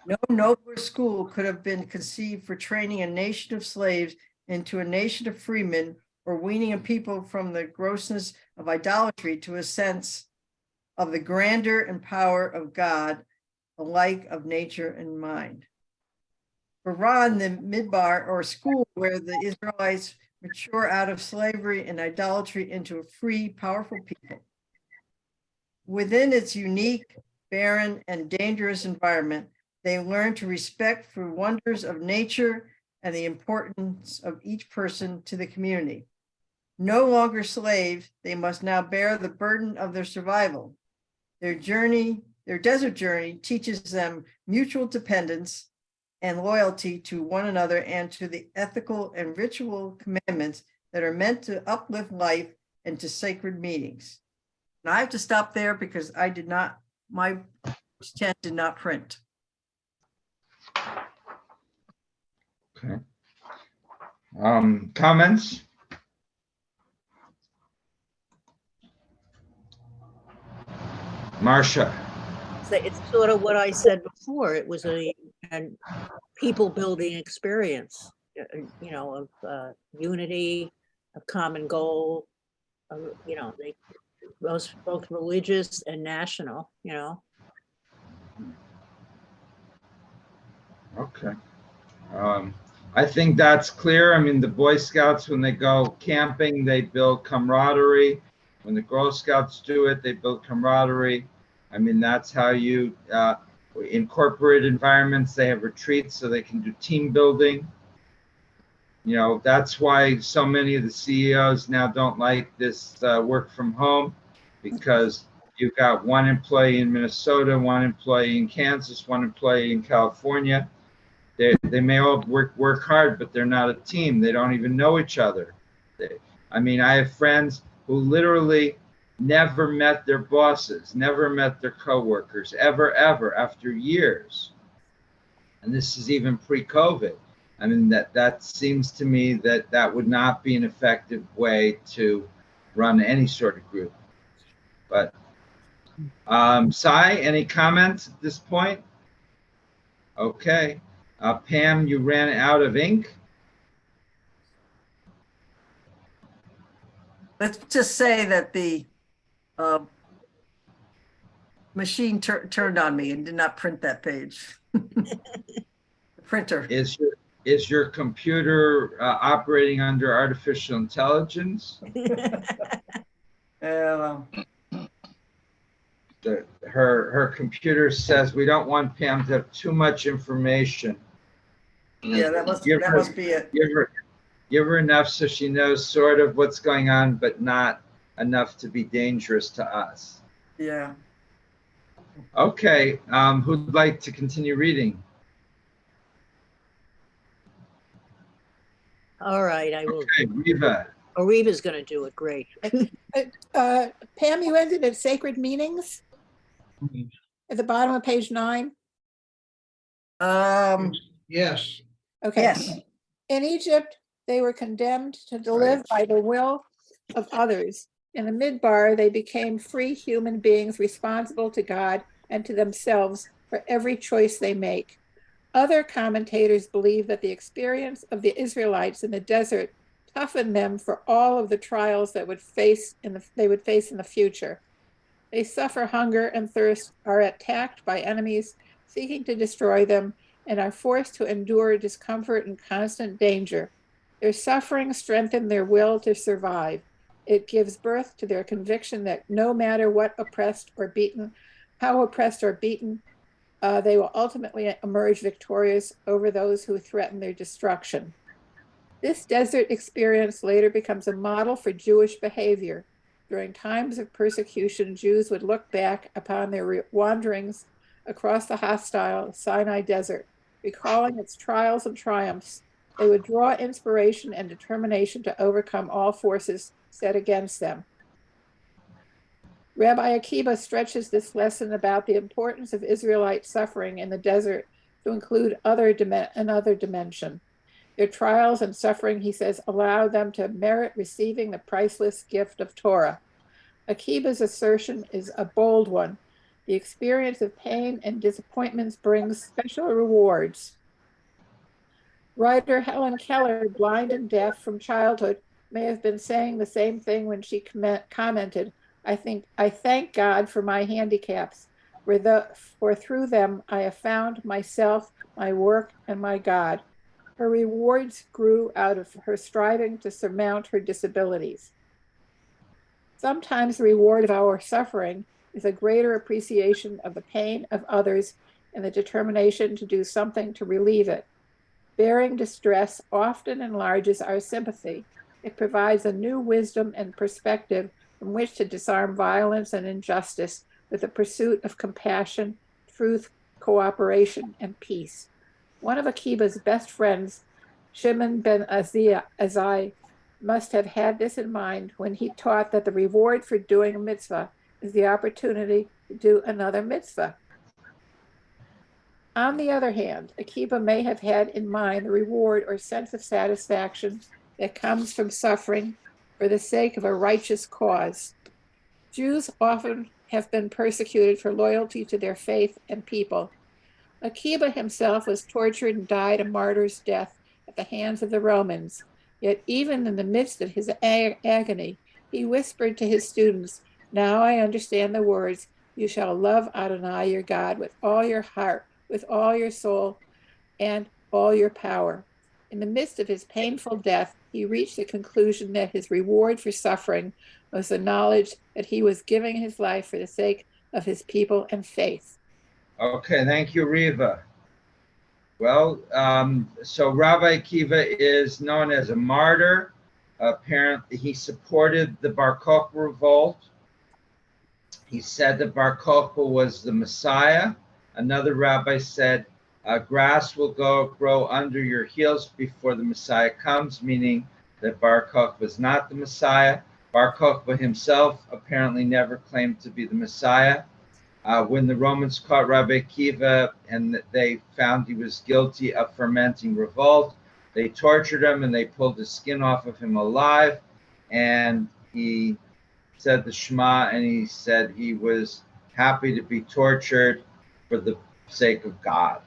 No nobler school could have been conceived for training a nation of slaves into a nation of freemen, or weaning a people from the grossness of idolatry to a sense of the grandeur and power of God, alike of nature and mind. For Ran, the midbar, or school where the Israelites mature out of slavery and idolatry into a free, powerful people. Within its unique, barren, and dangerous environment, they learn to respect the wonders of nature and the importance of each person to the community. No longer slaves, they must now bear the burden of their survival. Their journey Their desert journey teaches them mutual dependence and loyalty to one another and to the ethical and ritual commandments that are meant to uplift life and to sacred meetings. And I have to stop there because my 10 did not print. Okay. Comments? Marcia? So it's sort of what I said before. It was a people building experience, you know, of unity, a common goal. You know, they both religious and national. You know. Okay. I think that's clear. I mean, the Boy Scouts, when they go camping, they build camaraderie. When the Girl Scouts do it, they build camaraderie. I mean, that's how you, in corporate environments, they have retreats so they can do team building. You know, that's why so many of the CEOs now don't like this work from home, because you've got one employee in Minnesota, one employee in Kansas, one employee in California. They may all work hard, but they're not a team. They don't even know each other. I mean, I have friends who literally never met their bosses, never met their coworkers, ever, after years. And this is even pre-COVID. I mean, that seems to me that would not be an effective way to run any sort of group. But Sai, any comments at this point? Okay. Pam, you ran out of ink? Let's just say that the machine turned on me and did not print that page. The printer. Is your computer operating under artificial intelligence? Well, her computer says we don't want Pam to have too much information. yeah, that must be it. Give her enough so she knows sort of what's going on, but not enough to be dangerous to us. Yeah. Okay, who'd like to continue reading? All right, I will. Okay, Reva. Oh, Reva's going to do it. Great. Pam, you ended at sacred meanings at the bottom of page 9. Yes. Okay. Yes. In Egypt, they were condemned to live by the will of others. In the Midbar, they became free human beings responsible to God and to themselves for every choice they make. Other commentators believe that the experience of the Israelites in the desert toughened them for all of the trials that they would face in the future. They suffer hunger and thirst, are attacked by enemies seeking to destroy them, and are forced to endure discomfort and constant danger. Their suffering strengthened their will to survive. It gives birth to their conviction that no matter how oppressed or beaten, they will ultimately emerge victorious over those who threaten their destruction. This desert experience later becomes a model for Jewish behavior. During times of persecution, Jews would look back upon their wanderings across the hostile Sinai desert, recalling its trials and triumphs. They would draw inspiration and determination to overcome all forces set against them. Rabbi Akiba stretches this lesson about the importance of Israelite suffering in the desert to include another dimension. Their trials and suffering, he says, allow them to merit receiving the priceless gift of Torah. Akiba's assertion is a bold one. The experience of pain and disappointments brings special rewards. Writer Helen Keller, blind and deaf from childhood, may have been saying the same thing when she commented, I thank God for my handicaps, for through them I have found myself, my work, and my God. Her rewards grew out of her striving to surmount her disabilities. Sometimes the reward of our suffering is a greater appreciation of the pain of others and the determination to do something to relieve it. Bearing distress often enlarges our sympathy. It provides a new wisdom and perspective from which to disarm violence and injustice with the pursuit of compassion, truth, cooperation, and peace. One of Akiba's best friends, Shimon ben Azai, must have had this in mind when he taught that the reward for doing a mitzvah is the opportunity to do another mitzvah. On the other hand, Akiba may have had in mind the reward or sense of satisfaction that comes from suffering for the sake of a righteous cause. Jews often have been persecuted for loyalty to their faith and people. Akiba himself was tortured and died a martyr's death at the hands of the Romans. Yet even in the midst of his agony, he whispered to his students, "Now I understand the words, you shall love Adonai your God with all your heart, with all your soul, and all your power." In the midst of his painful death, he reached the conclusion that his reward for suffering was the knowledge that he was giving his life for the sake of his people and faith. Okay, thank you, Riva. Well, so Rabbi Akiva is known as a martyr. Apparently, he supported the Bar Kokhba revolt. He said that Bar Kokhba was the Messiah. Another rabbi said, grass will grow under your heels before the Messiah comes, meaning that Bar Kokhba was not the Messiah. Bar Kokhba himself apparently never claimed to be the Messiah. When the Romans caught Rabbi Akiva and they found he was guilty of fermenting revolt, they tortured him and they pulled the skin off of him alive. And he said the Shema, and he said he was happy to be tortured for the sake of God.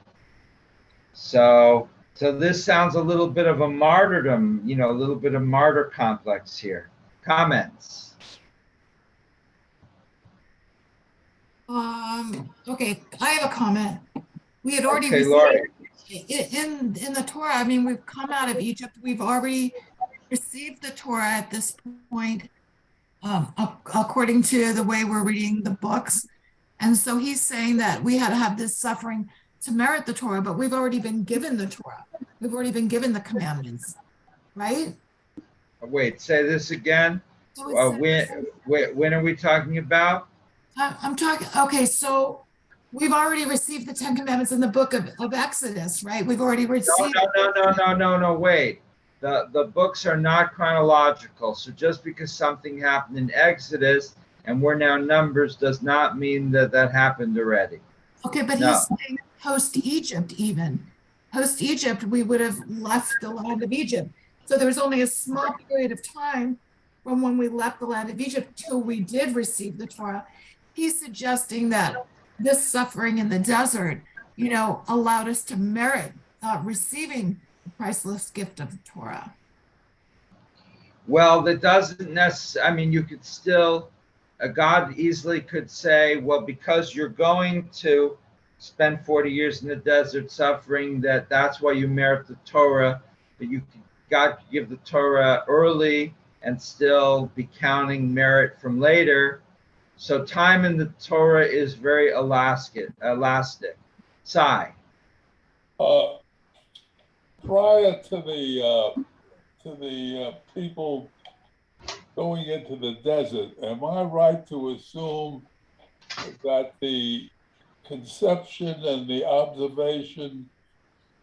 So this sounds a little bit of a martyrdom, a little bit of martyr complex here. Comments? Okay, I have a comment. We had already Okay, received Lori. in the Torah. I mean, we've come out of Egypt. We've already received the Torah at this point, according to the way we're reading the books. And so he's saying that we had to have this suffering to merit the Torah, but we've already been given the Torah. We've already been given the commandments, right? Wait, say this again. So When are we talking about? I'm talking, okay, so we've already received the 10 Commandments in the book of Exodus, right? We've already received. No, wait. The books are not chronological. So just because something happened in Exodus and we're now Numbers does not mean that happened already. Okay, but No. he's saying post-Egypt even. Post-Egypt, we would have left the land of Egypt. So there was only a small period of time from when we left the land of Egypt till we did receive the Torah. He's suggesting that this suffering in the desert, allowed us to merit receiving the priceless gift of the Torah. Well, that doesn't necessarily, you could still, God easily could say, well, because you're going to spend 40 years in the desert suffering, that's why you merit the Torah, but God could give the Torah early and still be counting merit from later. So time in the Torah is very elastic. Sai. Prior to the people going into the desert, am I right to assume that the conception and the observation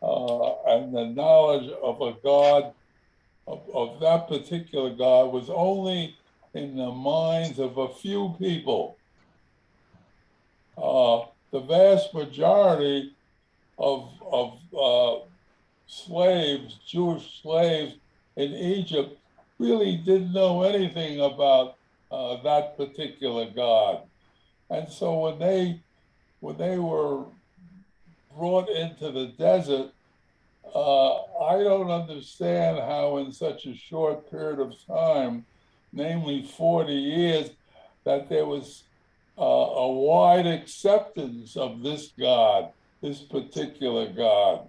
and the knowledge of a God, of that particular God, was only in the minds of a few people? The vast majority of slaves, Jewish slaves in Egypt, really didn't know anything about that particular God. And so when they were brought into the desert, I don't understand how in such a short period of time, namely 40 years, that there was a wide acceptance of this God, this particular God.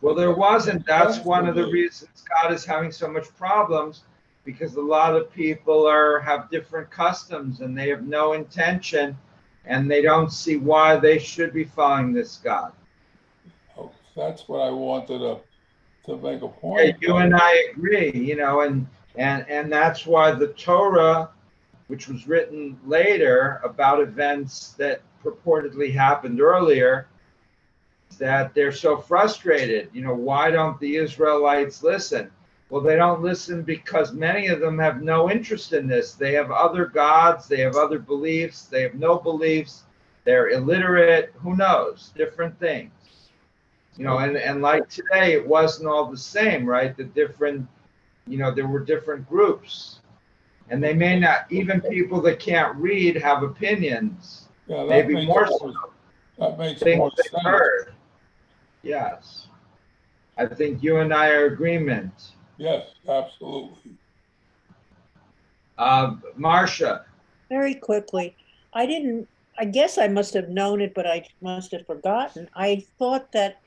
Well, there wasn't. That's one of the reasons God is having so much problems, because a lot of people have different customs and they have no intention and they don't see why they should be following this God. Oh, that's what I wanted to make a point. Yeah, you and I agree, and that's why the Torah which was written later about events that purportedly happened earlier, that they're so frustrated. Why don't the Israelites listen? Well, they don't listen because many of them have no interest in this. They have other gods, they have other beliefs, they have no beliefs, they're illiterate, who knows, different things. And like today, it wasn't all the same, right? There were different groups. And they may not, even people that can't read have opinions, Yeah, that maybe makes more more, so. that makes Things more they've sense. heard. Yes. I think you and I are in agreement. Yes, absolutely. Marcia, Very quickly, I guess I must have known it, but I must have forgotten. I thought that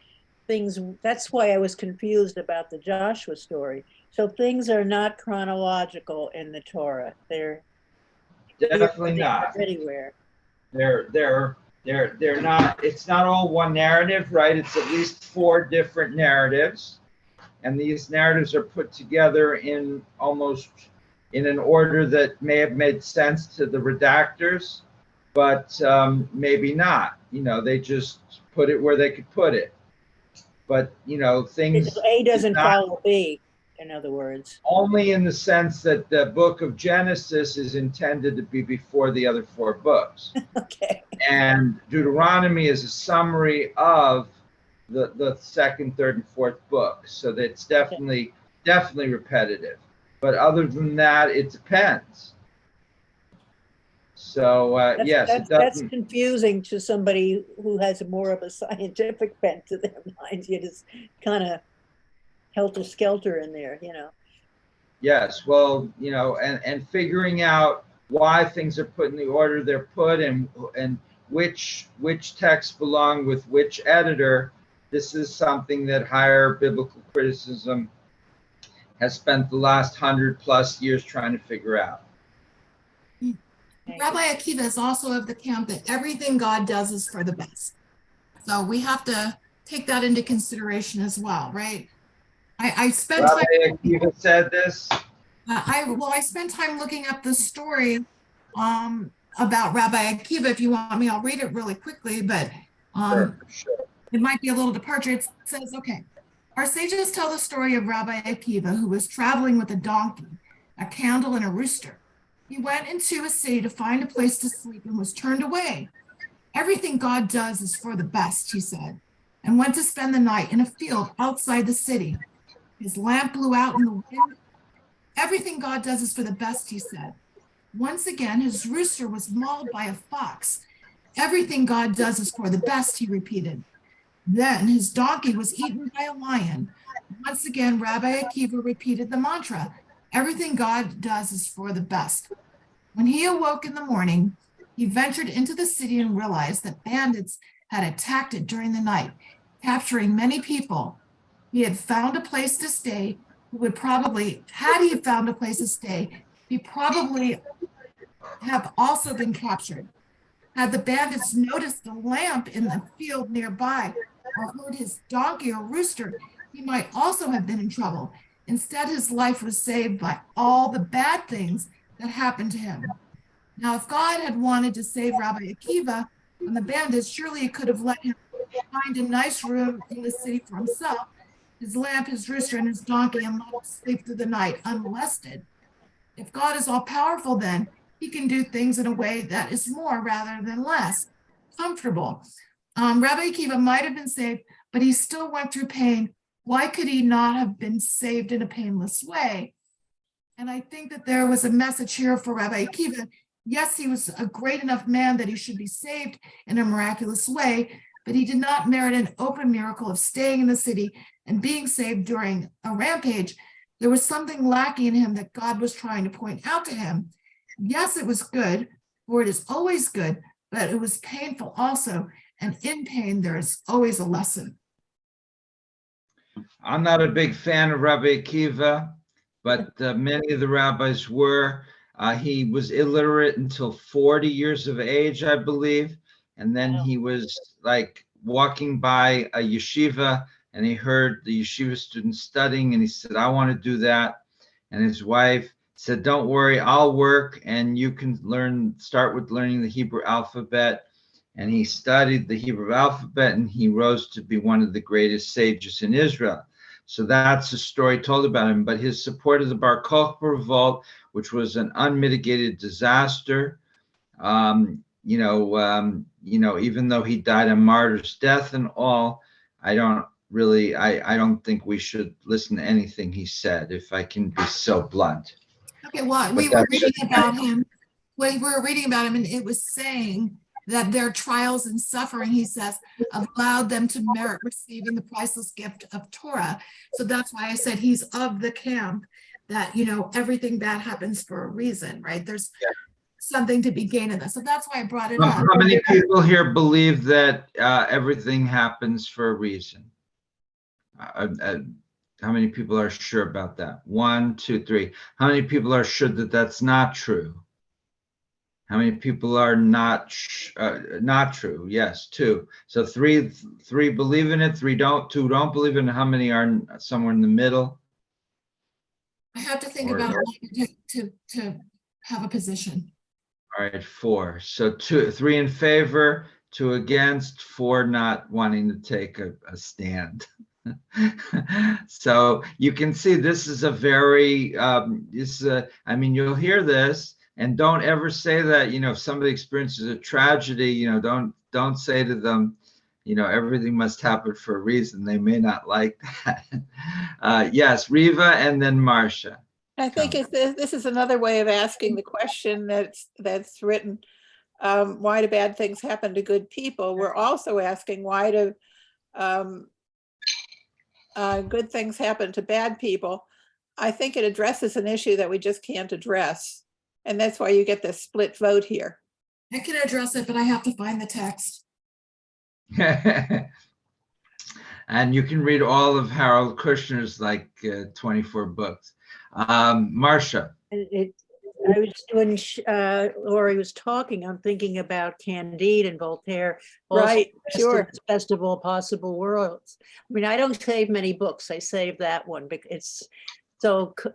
that's why I was confused about the Joshua story. So things are not chronological in the Torah. They're definitely not. anywhere. They're not, it's not all one narrative, right? It's at least 4 different narratives. And these narratives are put together in an order that may have made sense to the redactors, but maybe not. They just put it where they could put it. But things A doesn't not follow B, in other words. only in the sense that the book of Genesis is intended to be before the other 4 books. Okay. And Deuteronomy is a summary of the second, third, and fourth books. So that's definitely repetitive. But other than that, it depends. So yes, it That's doesn't. confusing to somebody who has more of a scientific bent to their minds. You just kind of helter-skelter in there, Yes, well, and figuring out why things are put in the order they're put, and which texts belong with which editor. This is something that higher biblical criticism has spent the last 100+ years trying to figure out. Rabbi Akiva is also of the camp that everything God does is for the best. So we have to take that into consideration as well, right? I spent Rabbi time. Akiva said this. I spent time looking up the story about Rabbi Akiva. If you want me, I'll read it really quickly, but Sure. it might be a little departure. It says, okay, our sages tell the story of Rabbi Akiva, who was traveling with a donkey, a candle, and a rooster. He went into a city to find a place to sleep and was turned away. Everything God does is for the best, he said, and went to spend the night in a field outside the city. His lamp blew out in the wind. Everything God does is for the best, he said. Once again, his rooster was mauled by a fox. Everything God does is for the best, he repeated. Then his donkey was eaten by a lion. Once again, Rabbi Akiva repeated the mantra, everything God does is for the best. When he awoke in the morning, he ventured into the city and realized that bandits had attacked it during the night, capturing many people. He had found a place to stay. Had he found a place to stay, he probably have also been captured. Had the bandits noticed the lamp in the field nearby or heard his donkey or rooster, he might also have been in trouble. Instead, his life was saved by all the bad things that happened to him. Now, if God had wanted to save Rabbi Akiva from the bandits, surely he could have let him find a nice room in the city for himself, his lamp, his rooster, and his donkey, and let him sleep through the night unmolested. If God is all powerful, then he can do things in a way that is more rather than less comfortable. Rabbi Akiva might have been saved, but he still went through pain. Why could he not have been saved in a painless way? And I think that there was a message here for Rabbi Akiva. Yes, he was a great enough man that he should be saved in a miraculous way, but he did not merit an open miracle of staying in the city and being saved during a rampage. There was something lacking in him that God was trying to point out to him. Yes, it was good, for it is always good, but it was painful also. And in pain, there is always a lesson. I'm not a big fan of Rabbi Akiva, but many of the rabbis were. He was illiterate until 40 years of age, I believe. And then he was like walking by a yeshiva and he heard the yeshiva students studying and he said, I want to do that. And his wife said, don't worry, I'll work and you can start with learning the Hebrew alphabet. And he studied the Hebrew alphabet and he rose to be one of the greatest sages in Israel. So that's a story told about him. But his support of the Bar Kokhba revolt, which was an unmitigated disaster, even though he died a martyr's death and all, I don't think we should listen to anything he said, if I can be so blunt. Okay, well, we were reading about him. We were reading about him, and it was saying that their trials and suffering, he says, allowed them to merit receiving the priceless gift of Torah. So that's why I said he's of the camp that, everything bad happens for a reason, right? There's something to be gained in this. So that's why I brought it up. How many people here believe that everything happens for a reason? How many people are sure about that? 1, 2, 3. How many people are sure that that's not true? How many people are not true? Yes, 2. So three believe in it, 3 don't, 2 don't believe in it. How many are somewhere in the middle? I have to think about it to have a position. All right, 4. So 3 in favor, 2 against, 4 not wanting to take a stand. So you can see this is a very you'll hear this, and don't ever say that, if somebody experiences a tragedy, don't say to them, everything must happen for a reason. They may not like that. Yes, Riva and then Marcia. I think this is another way of asking the question that's written. Why do bad things happen to good people? We're also asking why do good things happen to bad people. I think it addresses an issue that we just can't address. And that's why you get this split vote here. I can address it, but I have to find the text. And you can read all of Harold Kushner's 24 books. Marcia. When Lori was talking, I'm thinking about Candide and Voltaire. Right, sure. Best of all possible worlds. I mean, I don't save many books. I save that one because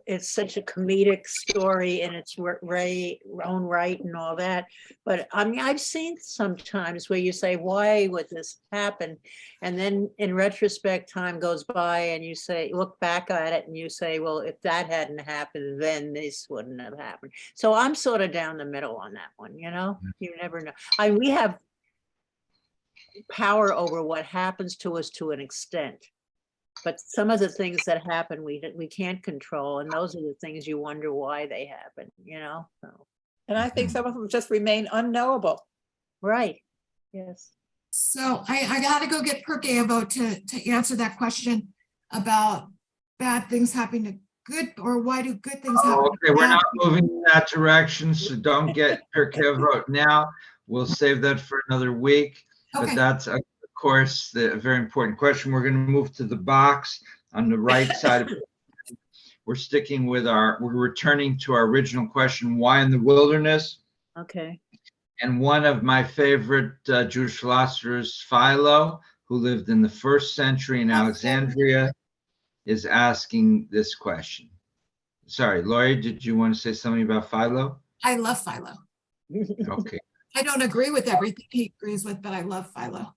it's such a comedic story in its own right and all that. But I mean, I've seen sometimes where you say, why would this happen? And then in retrospect, time goes by and you look back at it and you say, well, if that hadn't happened, then this wouldn't have happened. So I'm sort of down the middle on that one, you never know. We have power over what happens to us to an extent. But some of the things that happen, we can't control. And those are the things you wonder why they happen, So. And I think some of them just remain unknowable. Right. Yes. So I got to go get Perky a vote to answer that question about bad things happening to good, or why do good things happen? Okay, we're not moving in that direction, so don't get Perky a vote now. We'll save that for another week. Okay. But that's of course a very important question. We're going to move to the box on the right side of it. We're returning to our original question, why in the wilderness? Okay. And one of my favorite Jewish philosophers, Philo, who lived in the 1st century in Alexandria, is asking this question. Sorry, Lori, did you want to say something about Philo? I love Philo. Okay. I don't agree with everything he agrees with, but I love Philo.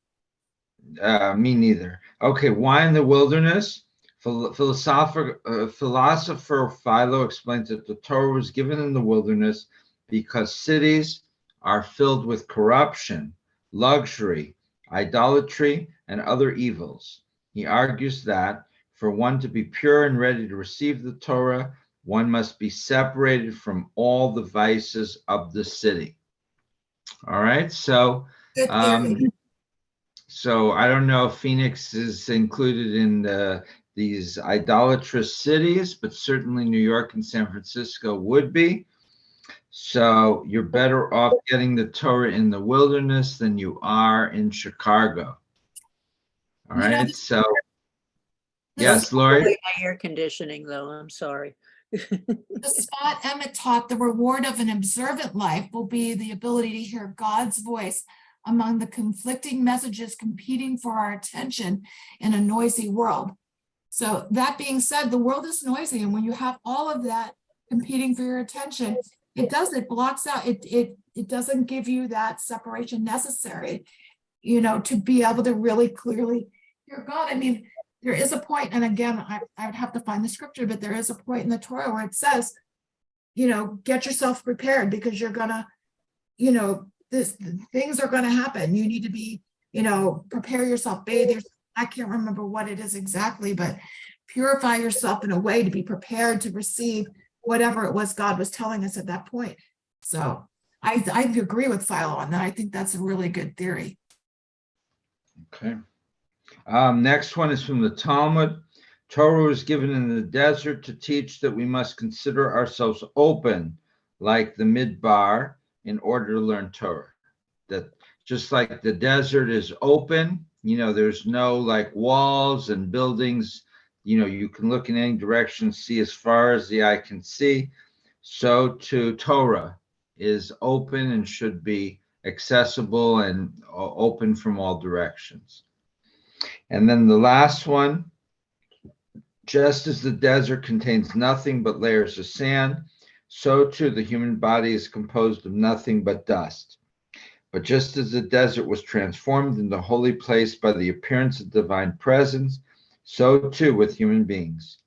Me neither. Okay, why in the wilderness? Philosopher Philo explains that the Torah was given in the wilderness because cities are filled with corruption, luxury, idolatry, and other evils. He argues that for one to be pure and ready to receive the Torah, one must be separated from all the vices of the city. All right, so I don't know if Phoenix is included in these idolatrous cities, but certainly New York and San Francisco would be. So you're better off getting the Torah in the wilderness than you are in Chicago. All right, so yes, Lori. My air conditioning, though. I'm sorry. The spot Emmett taught, the reward of an observant life will be the ability to hear God's voice among the conflicting messages competing for our attention in a noisy world. So that being said, the world is noisy, and when you have all of that competing for your attention. It blocks out, it doesn't give you that separation necessary, to be able to really clearly hear God. I mean, there is a point, and again, I would have to find the scripture, but there is a point in the Torah where it says, get yourself prepared because you're gonna, things are gonna happen. You need to be, prepare yourself, bathe yourself. I can't remember what it is exactly, but purify yourself in a way to be prepared to receive whatever it was God was telling us at that point. So I agree with Philo on that. I think that's a really good theory. Okay. Next one is from the Talmud. Torah was given in the desert to teach that we must consider ourselves open, like the Midbar, in order to learn Torah. That just like the desert is open, there's no like walls and buildings, you can look in any direction, see as far as the eye can see. So too, Torah is open and should be accessible and open from all directions. And then the last one, just as the desert contains nothing but layers of sand, so too the human body is composed of nothing but dust. But just as the desert was transformed into a holy place by the appearance of divine presence, so too with human beings.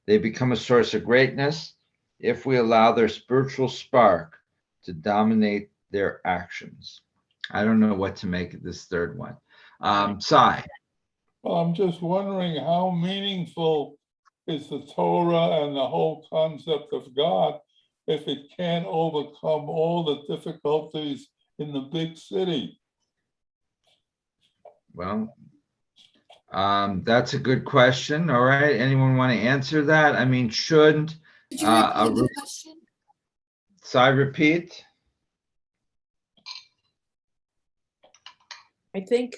They become a source of greatness if we allow their spiritual spark to dominate their actions. I don't know what to make of this third one. Sai. Well, I'm just wondering how meaningful is the Torah and the whole concept of God if it can't overcome all the difficulties in the big city? Well, that's a good question. All right. Anyone want to answer that? I mean, shouldn't Did you repeat the question? Sai repeat? I think.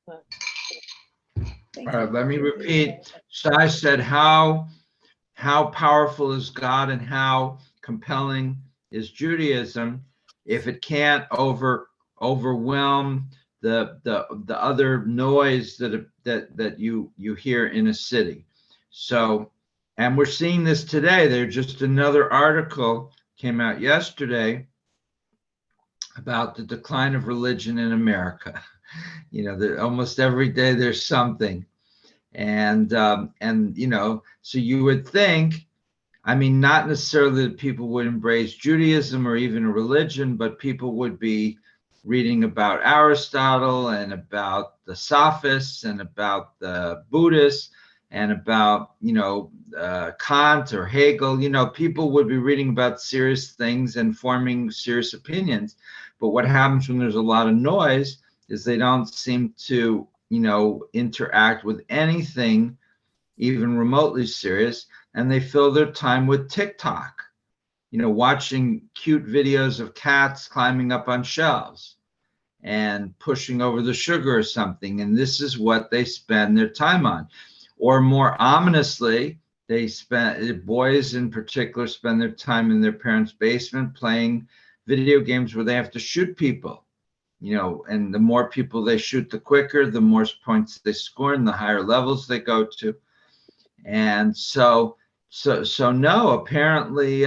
All right, let me repeat. Sai said, how powerful is God and how compelling is Judaism if it can't overwhelm the other noise that you hear in a city. So, and we're seeing this today. There's just another article came out yesterday about the decline of religion in America. Almost every day there's something. And so you would think, I mean, not necessarily that people would embrace Judaism or even a religion, but people would be reading about Aristotle and about the Sophists and about the Buddhists and about, Kant or Hegel. People would be reading about serious things and forming serious opinions. But what happens when there's a lot of noise is they don't seem to, interact with anything even remotely serious, and they fill their time with TikTok, watching cute videos of cats climbing up on shelves and pushing over the sugar or something. And this is what they spend their time on. Or more ominously, boys in particular spend their time in their parents' basement playing video games where they have to shoot people. And the more people they shoot, the quicker, the more points they score, and the higher levels they go to. And so no, apparently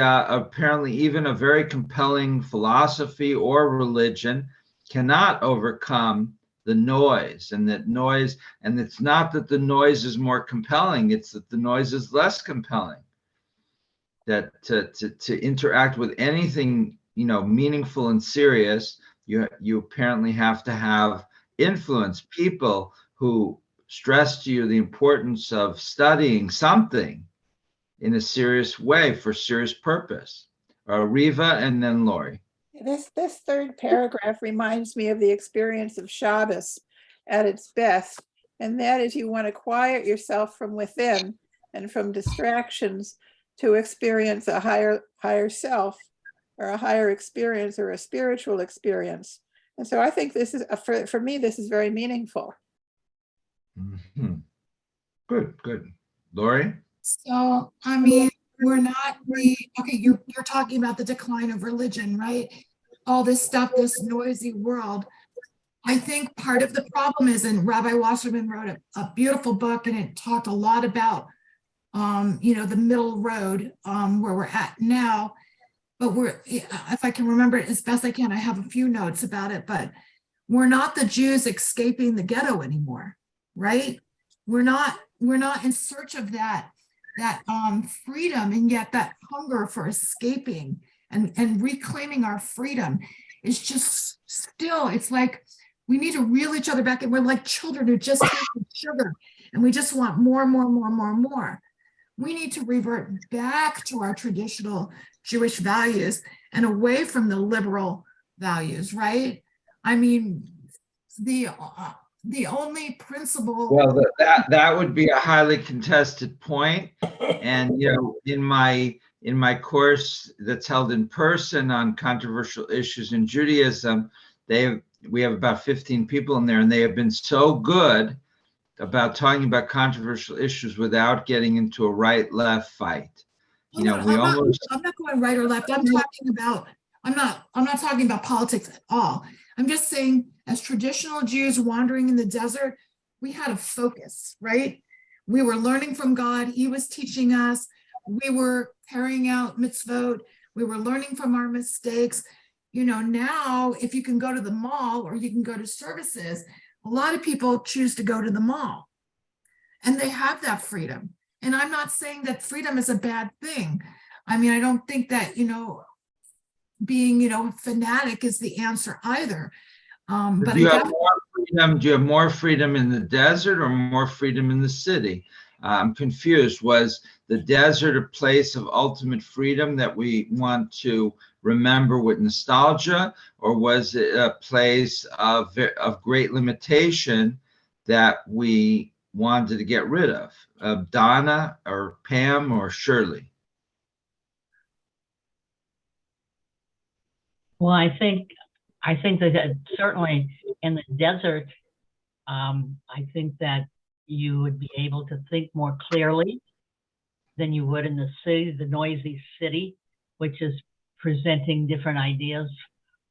even a very compelling philosophy or religion cannot overcome the noise, and it's not that the noise is more compelling, it's that the noise is less compelling. That to interact with anything, meaningful and serious, you apparently have to have influence, people who stress to you the importance of studying something in a serious way for serious purpose. Riva and then Lori. This third paragraph reminds me of the experience of Shabbos at its best, and that is you want to quiet yourself from within and from distractions to experience a higher self, or a higher experience, or a spiritual experience. And so I think this is, for me, this is very meaningful. Mm-hmm. Good. Lori? So, I mean, you're talking about the decline of religion, right? All this stuff, this noisy world. I think part of the problem is, and Rabbi Wasserman wrote a beautiful book, and it talked a lot about the middle road, where we're at now. But if I can remember it as best I can, I have a few notes about it, but we're not the Jews escaping the ghetto anymore, right? We're not in search of that freedom, and yet that hunger for escaping and reclaiming our freedom is just still, it's like we need to reel each other back, and we're like children who just tasted sugar and we just want more and more and more and more and more. We need to revert back to our traditional Jewish values and away from the liberal values, right? I mean, the only principle. Well, that would be a highly contested point. And, in my course that's held in person on controversial issues in Judaism, we have about 15 people in there, and they have been so good about talking about controversial issues without getting into a right-left fight. I'm not going right or left. I'm not talking about politics at all. I'm just saying, as traditional Jews wandering in the desert, we had a focus, right? We were learning from God. He was teaching us. We were carrying out mitzvot. We were learning from our mistakes. Now, if you can go to the mall or you can go to services, a lot of people choose to go to the mall, and they have that freedom. And I'm not saying that freedom is a bad thing. I mean, I don't think that, being, fanatic is the answer either. But do you have more freedom? Do you have more freedom in the desert or more freedom in the city? I'm confused. Was the desert a place of ultimate freedom that we want to remember with nostalgia, or was it a place of great limitation that we wanted to get rid of? Donna or Pam or Shirley? Well, I think that certainly in the desert, I think that you would be able to think more clearly than you would in the city, the noisy city, which is presenting different ideas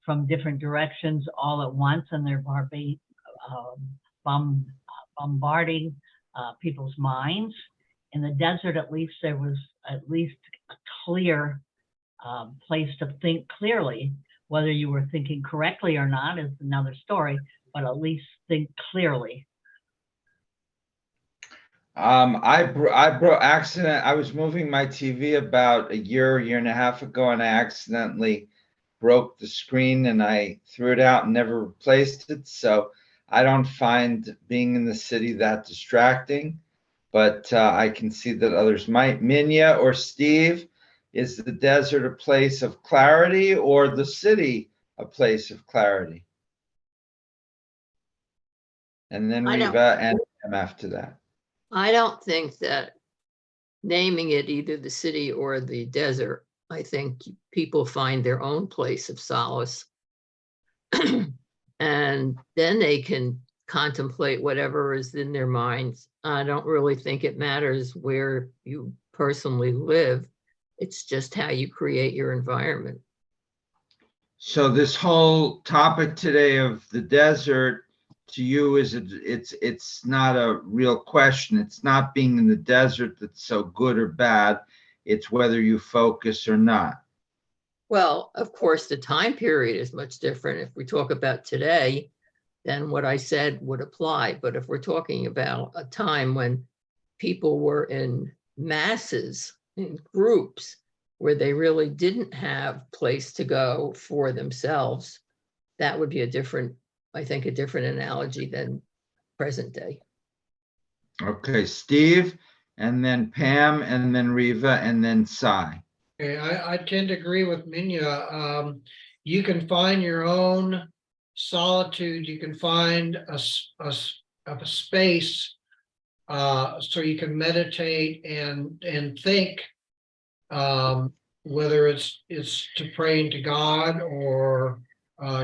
from different directions all at once, and they're bombarding people's minds. In the desert, at least there was at least a clear place to think clearly. Whether you were thinking correctly or not is another story, but at least think clearly. I was moving my TV about a year and a half ago, and I accidentally broke the screen, and I threw it out and never replaced it. So I don't find being in the city that distracting, but I can see that others might. Minya or Steve, is the desert a place of clarity or the city a place of clarity? And then Reva and Pam after that. I don't think that naming it either the city or the desert, I think people find their own place of solace. And then they can contemplate whatever is in their minds. I don't really think it matters where you personally live. It's just how you create your environment. So this whole topic today of the desert, to you, it's not a real question. It's not being in the desert that's so good or bad. It's whether you focus or not. Well, of course, the time period is much different. If we talk about today, then what I said would apply. But if we're talking about a time when people were in masses, in groups, where they really didn't have place to go for themselves, that would be a different analogy than present day. Okay, Steve, and then Pam, and then Reva, and then Sai. Okay, I tend to agree with Minya. You can find your own solitude. You can find a space so you can meditate and think, whether it's to praying to God or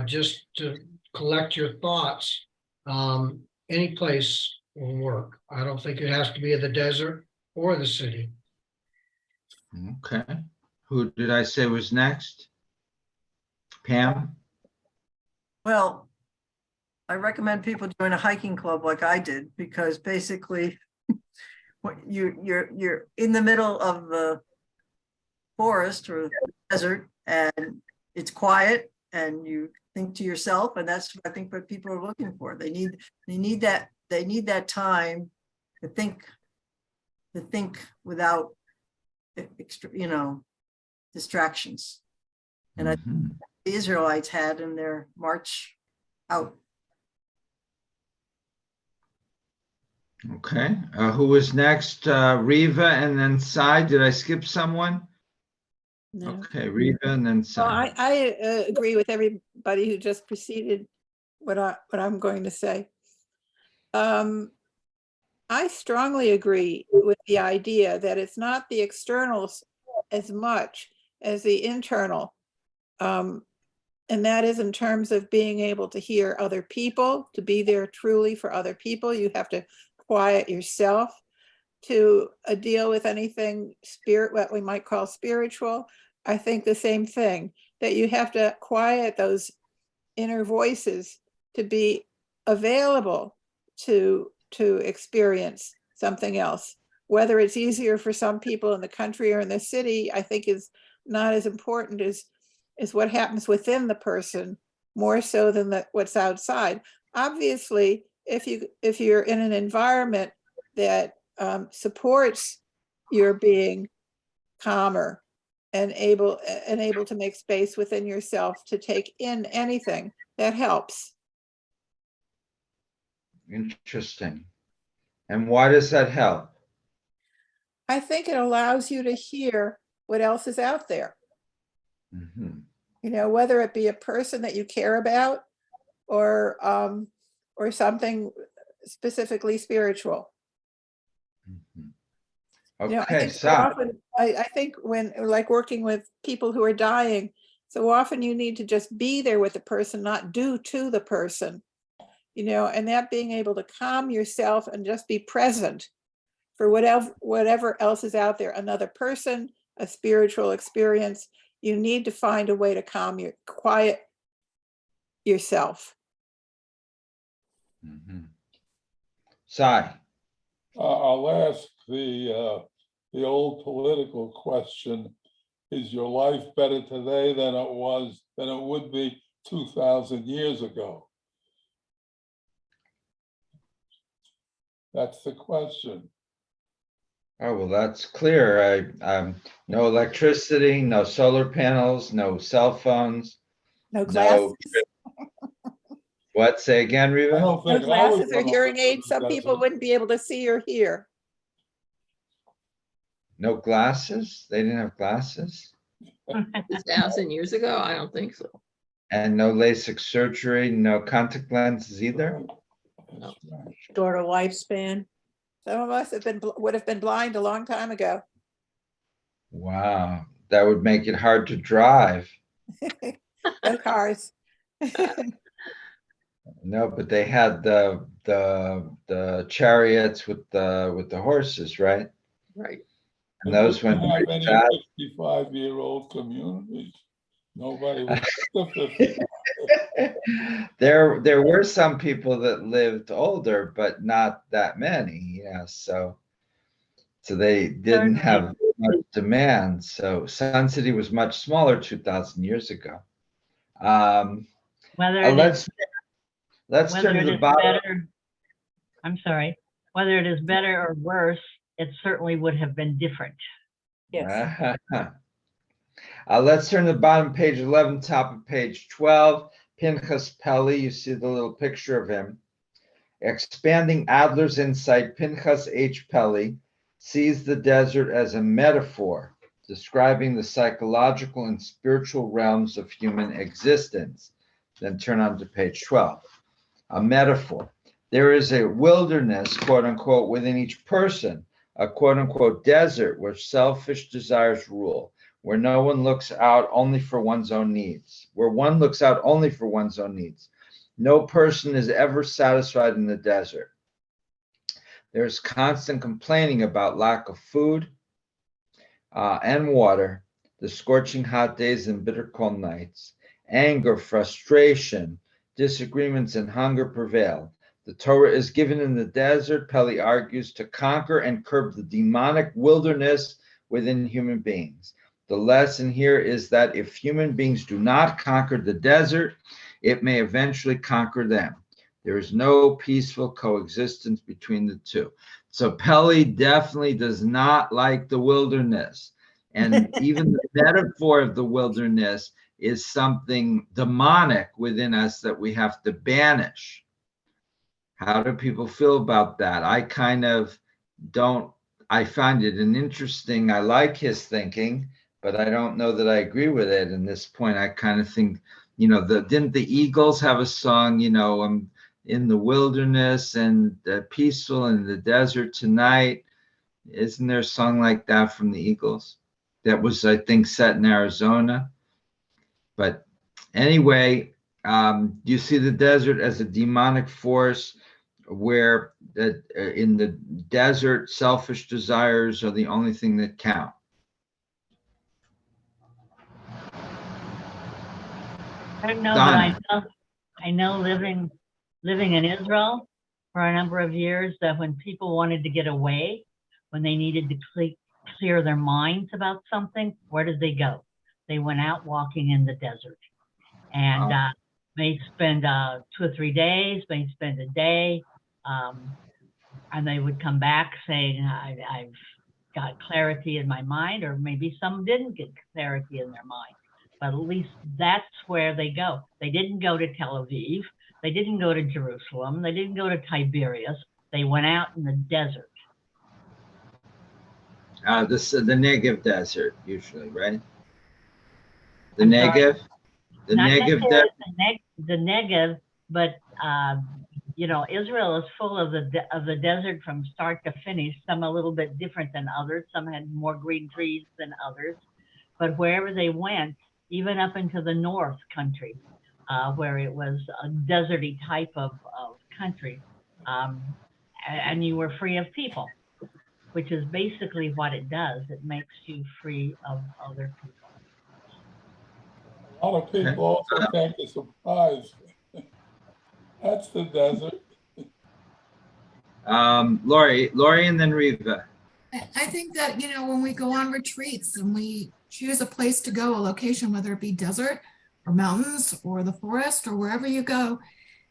just to collect your thoughts. Any place will work. I don't think it has to be in the desert or the city. Okay. Who did I say was next? Pam? Well, I recommend people join a hiking club like I did, because basically you're in the middle of the forest or desert, and it's quiet, and you think to yourself, and that's, I think, what people are looking for. They need that time to think without distractions. And I Mhm. the Israelites had in their march out. Okay, who was next? Riva and then Sai. Did I skip someone? No. Okay, Riva and then Well, Sai. I agree with everybody who just preceded what I'm going to say. I strongly agree with the idea that it's not the externals as much as the internal. And that is in terms of being able to hear other people, to be there truly for other people. You have to quiet yourself to deal with anything what we might call spiritual. I think the same thing, that you have to quiet those inner voices to be available to experience something else. Whether it's easier for some people in the country or in the city, I think is not as important as what happens within the person, more so than what's outside. Obviously, if you're in an environment that supports your being calmer and able to make space within yourself to take in anything, that helps. Interesting. And why does that help? I think it allows you to hear what else is out there. Mhm. Whether it be a person that you care about or something specifically spiritual. Mhm. I Okay, think so Sai. often, I think when, like, working with people who are dying, so often you need to just be there with the person, not do to the person, and that being able to calm yourself and just be present for whatever else is out there, another person, a spiritual experience. You need to find a way to quiet yourself. Mhm. Sai. I'll ask the old political question: is your life better today than it would be 2,000 years ago? That's the question. Oh, well, that's clear. No electricity, no solar panels, no cell phones, No glasses, what? Say again, I Riva? don't no think I was glasses or gonna hearing live in aids. the Some people desert. wouldn't be able to see or hear. No glasses? They didn't have glasses? 2,000 years ago? I don't think so. And no LASIK surgery, no contact lenses either? That's right. Shorter lifespan. Some of us would have been blind a long time ago. Wow, that would make it hard to drive. No cars. No, but they had the chariots with the horses, right? Right. And They those wouldn't went have pretty any fast. 55-year-old communities. Nobody would get the 50. There were some people that lived older, but not that many. Yeah, so they didn't have much demand. So Sun City was much smaller 2,000 years ago. Whether it Let's is, turn whether to it the is bottom. better, I'm sorry, whether it is better or worse, it certainly would have been different. Yes. Let's turn to the bottom, page 11, top of page 12. Pinchas Pelly, you see the little picture of him. Expanding Adler's insight, Pinchas H. Pelly sees the desert as a metaphor describing the psychological and spiritual realms of human existence. Then turn on to page 12. A metaphor. There is a wilderness, quote unquote, within each person, a quote unquote desert where selfish desires rule, where no one looks out only for one's own needs, where one looks out only for one's own needs. No person is ever satisfied in the desert. There's constant complaining about lack of food and water, the scorching hot days and bitter cold nights. Anger, frustration, disagreements, and hunger prevail. The Torah is given in the desert, Peli argues, to conquer and curb the demonic wilderness within human beings. The lesson here is that if human beings do not conquer the desert, it may eventually conquer them. There is no peaceful coexistence between the two. So Peli definitely does not like the wilderness. And even the metaphor of the wilderness is something demonic within us that we have to banish. How do people feel about that? I kind of don't, I find it an interesting, I like his thinking, but I don't know that I agree with it. In this point, I kind of think, didn't the Eagles have a song, in the wilderness and peaceful in the desert tonight? Isn't there a song like that from the Eagles? That was, I think, set in Arizona. But anyway, you see the desert as a demonic force where in the desert, selfish desires are the only thing that count. I don't know, but I know living in Israel for a number of years, that when people wanted to get away, when they needed to clear their minds about something, where did they go? They went out walking in the desert, and they spend 2 or 3 days, they spend a day, and they would come back saying, I've got clarity in my mind, or maybe some didn't get clarity in their mind. But at least that's where they go. They didn't go to Tel Aviv. They didn't go to Jerusalem. They didn't go to Tiberias. They went out in the desert. The Negev desert, usually, right? The I'm Negev? sorry. The Not Negev necessarily desert? the Negev, but Israel is full of the desert from start to finish. Some a little bit different than others. Some had more green trees than others. But wherever they went, even up into the north country, where it was a deserty type of country, and you were free of people, which is basically what it does. It makes you free of other people. A lot of people also take a surprise. That's the desert. Lori, and then Riva. I think that, when we go on retreats and we choose a place to go, a location, whether it be desert or mountains or the forest or wherever you go,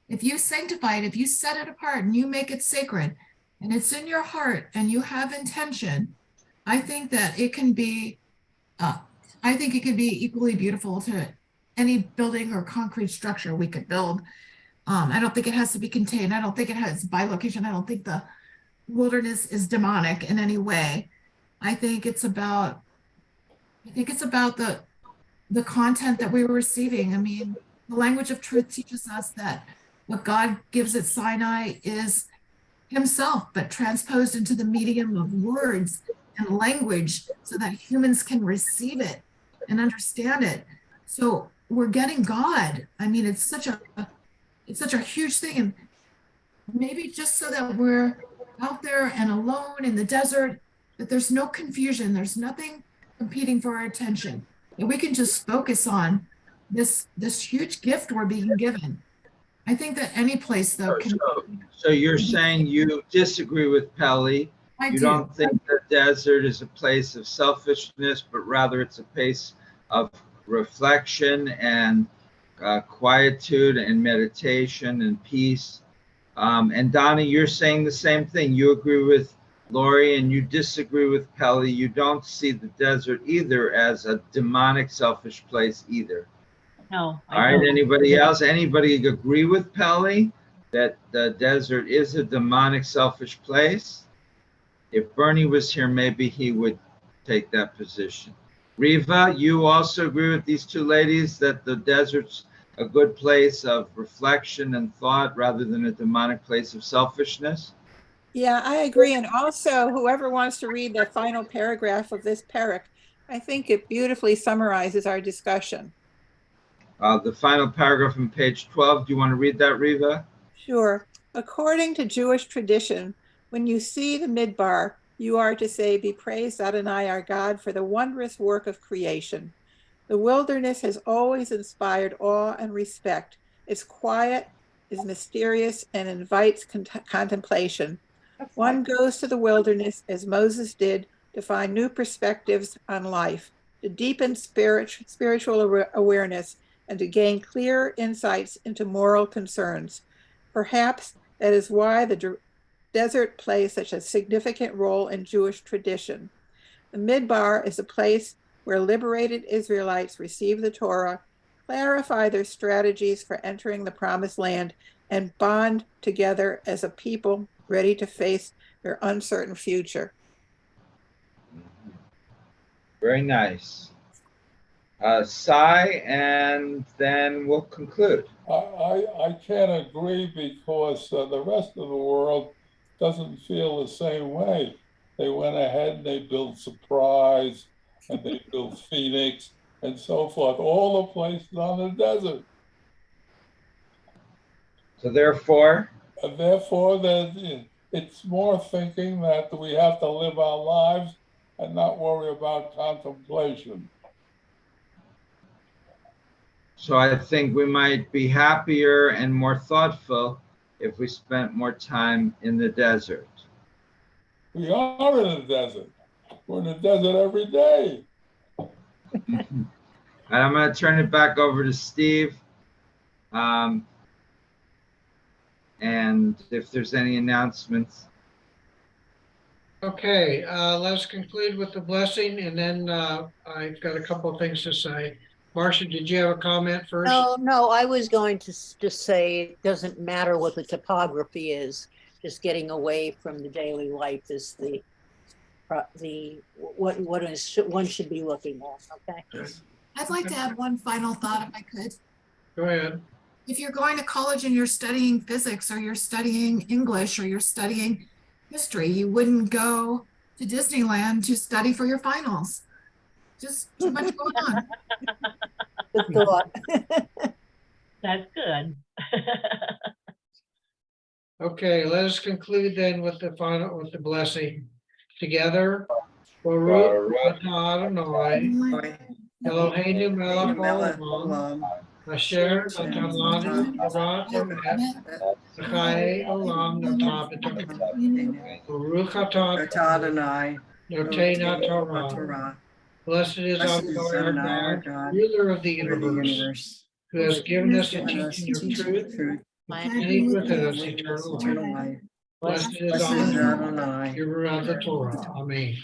if you sanctify it, if you set it apart and you make it sacred and it's in your heart and you have intention, I think that it can be, equally beautiful to any building or concrete structure we could build. I don't think it has to be contained. I don't think it has by location. I don't think the wilderness is demonic in any way. I think it's about the content that we were receiving. I mean, the language of truth teaches us that what God gives at Sinai is himself, but transposed into the medium of words and language so that humans can receive it and understand it. So we're getting God. I mean, it's such a huge thing. And maybe just so that we're out there and alone in the desert, that there's no confusion, there's nothing competing for our attention, and we can just focus on this huge gift we're being given. I think that any place though can. So you're saying you disagree with Peli? You don't think the desert is a place of selfishness, but rather it's a place of reflection and quietude and meditation and peace. And Donnie, you're saying the same thing. You agree with Lori and you disagree with Peli. You don't see the desert either as a demonic, selfish place either. No. All right, anybody else? Anybody agree with Peli that the desert is a demonic, selfish place? If Bernie was here, maybe he would take that position. Riva, you also agree with these two ladies that the desert's a good place of reflection and thought rather than a demonic place of selfishness? Yeah, I agree. And also, whoever wants to read the final paragraph of this parak, I think it beautifully summarizes our discussion. The final paragraph on page 12. Do you want to read that, Riva? Sure. According to Jewish tradition, when you see the midbar, you are to say, "Be praised Adonai our God for the wondrous work of creation." The wilderness has always inspired awe and respect. Its quiet is mysterious and invites contemplation. One goes to the wilderness as Moses did to find new perspectives on life, to deepen spiritual awareness, and to gain clear insights into moral concerns. Perhaps that is why the desert plays such a significant role in Jewish tradition. The Midbar is a place where liberated Israelites receive the Torah, clarify their strategies for entering the Promised Land, and bond together as a people ready to face their uncertain future. Very nice. Sai, and then we'll conclude. I can't agree because the rest of the world doesn't feel the same way. They went ahead and they built Surprise and they built Phoenix and so forth, all the places on the desert. So therefore, And therefore, it's more thinking that we have to live our lives and not worry about contemplation. so I think we might be happier and more thoughtful if we spent more time in the desert. We are in the desert. We're in the desert every day. And I'm going to turn it back over to Steve. And if there's any announcements. Okay, let's conclude with the blessing, and then I've got a couple of things to say. Marcia, did you have a comment first? No, I was going to just say it doesn't matter what the topography is. Just getting away from the daily life is what one should be looking at. Okay. I'd like to add one final thought if I could. Go ahead. If you're going to college and you're studying physics or you're studying English or you're studying history, you wouldn't go to Disneyland to study for your finals. Just too much going on. Good thought. That's good. Okay, let us conclude then with the blessing. Together, Baruch atah Adonai, Eloheinu melech haolam, asher natan lanu Torah emet, v'chayei olam natan b'torah. Baruch atah Adonai, Notena Torah. Blessed is our God, ruler of the universe, who has given us the teaching of truth, and within us eternal life. Blessed is Adonai, giver of the Torah. Amen.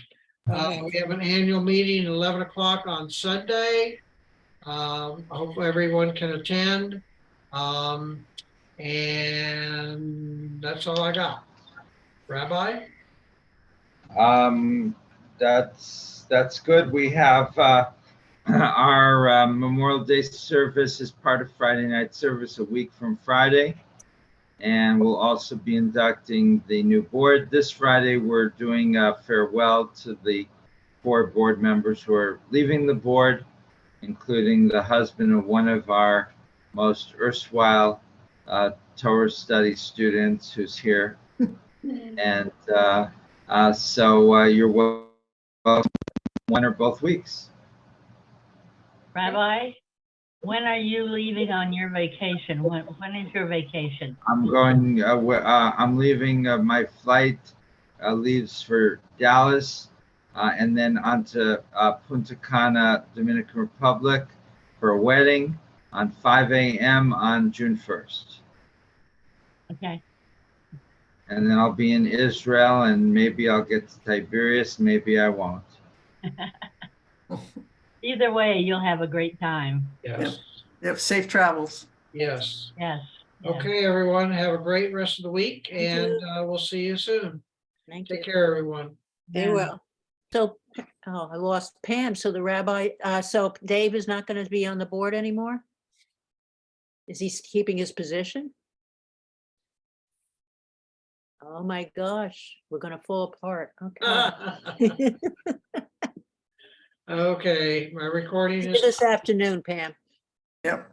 We have an annual meeting at 11 o'clock on Sunday. I hope everyone can attend. And that's all I got. Rabbi? That's good. We have our Memorial Day service as part of Friday night service a week from Friday. And we'll also be inducting the new board. This Friday, we're doing a farewell to the 4 board members who are leaving the board, including the husband of one of our most erstwhile Torah study students who's here. And so you're welcome one or both weeks. Rabbi, when are you leaving on your vacation? When is your vacation? I'm going, I'm leaving, my flight leaves for Dallas and then on to Punta Cana, Dominican Republic for a wedding on 5 a.m. on June 1st. Okay. And then I'll be in Israel and maybe I'll get to Tiberias, maybe I won't. Either way, you'll have a great time. Yes. Yep, safe travels. Yes. Yes. Okay, everyone, have a great rest of the week, and we'll see you soon. Thank you. Take care, everyone. They will. So, I lost Pam. So the rabbi, so Dave is not going to be on the board anymore? Is he keeping his position? Oh my gosh, we're going to fall apart. Okay. Okay, my recording See you is. this afternoon, Pam. Yep.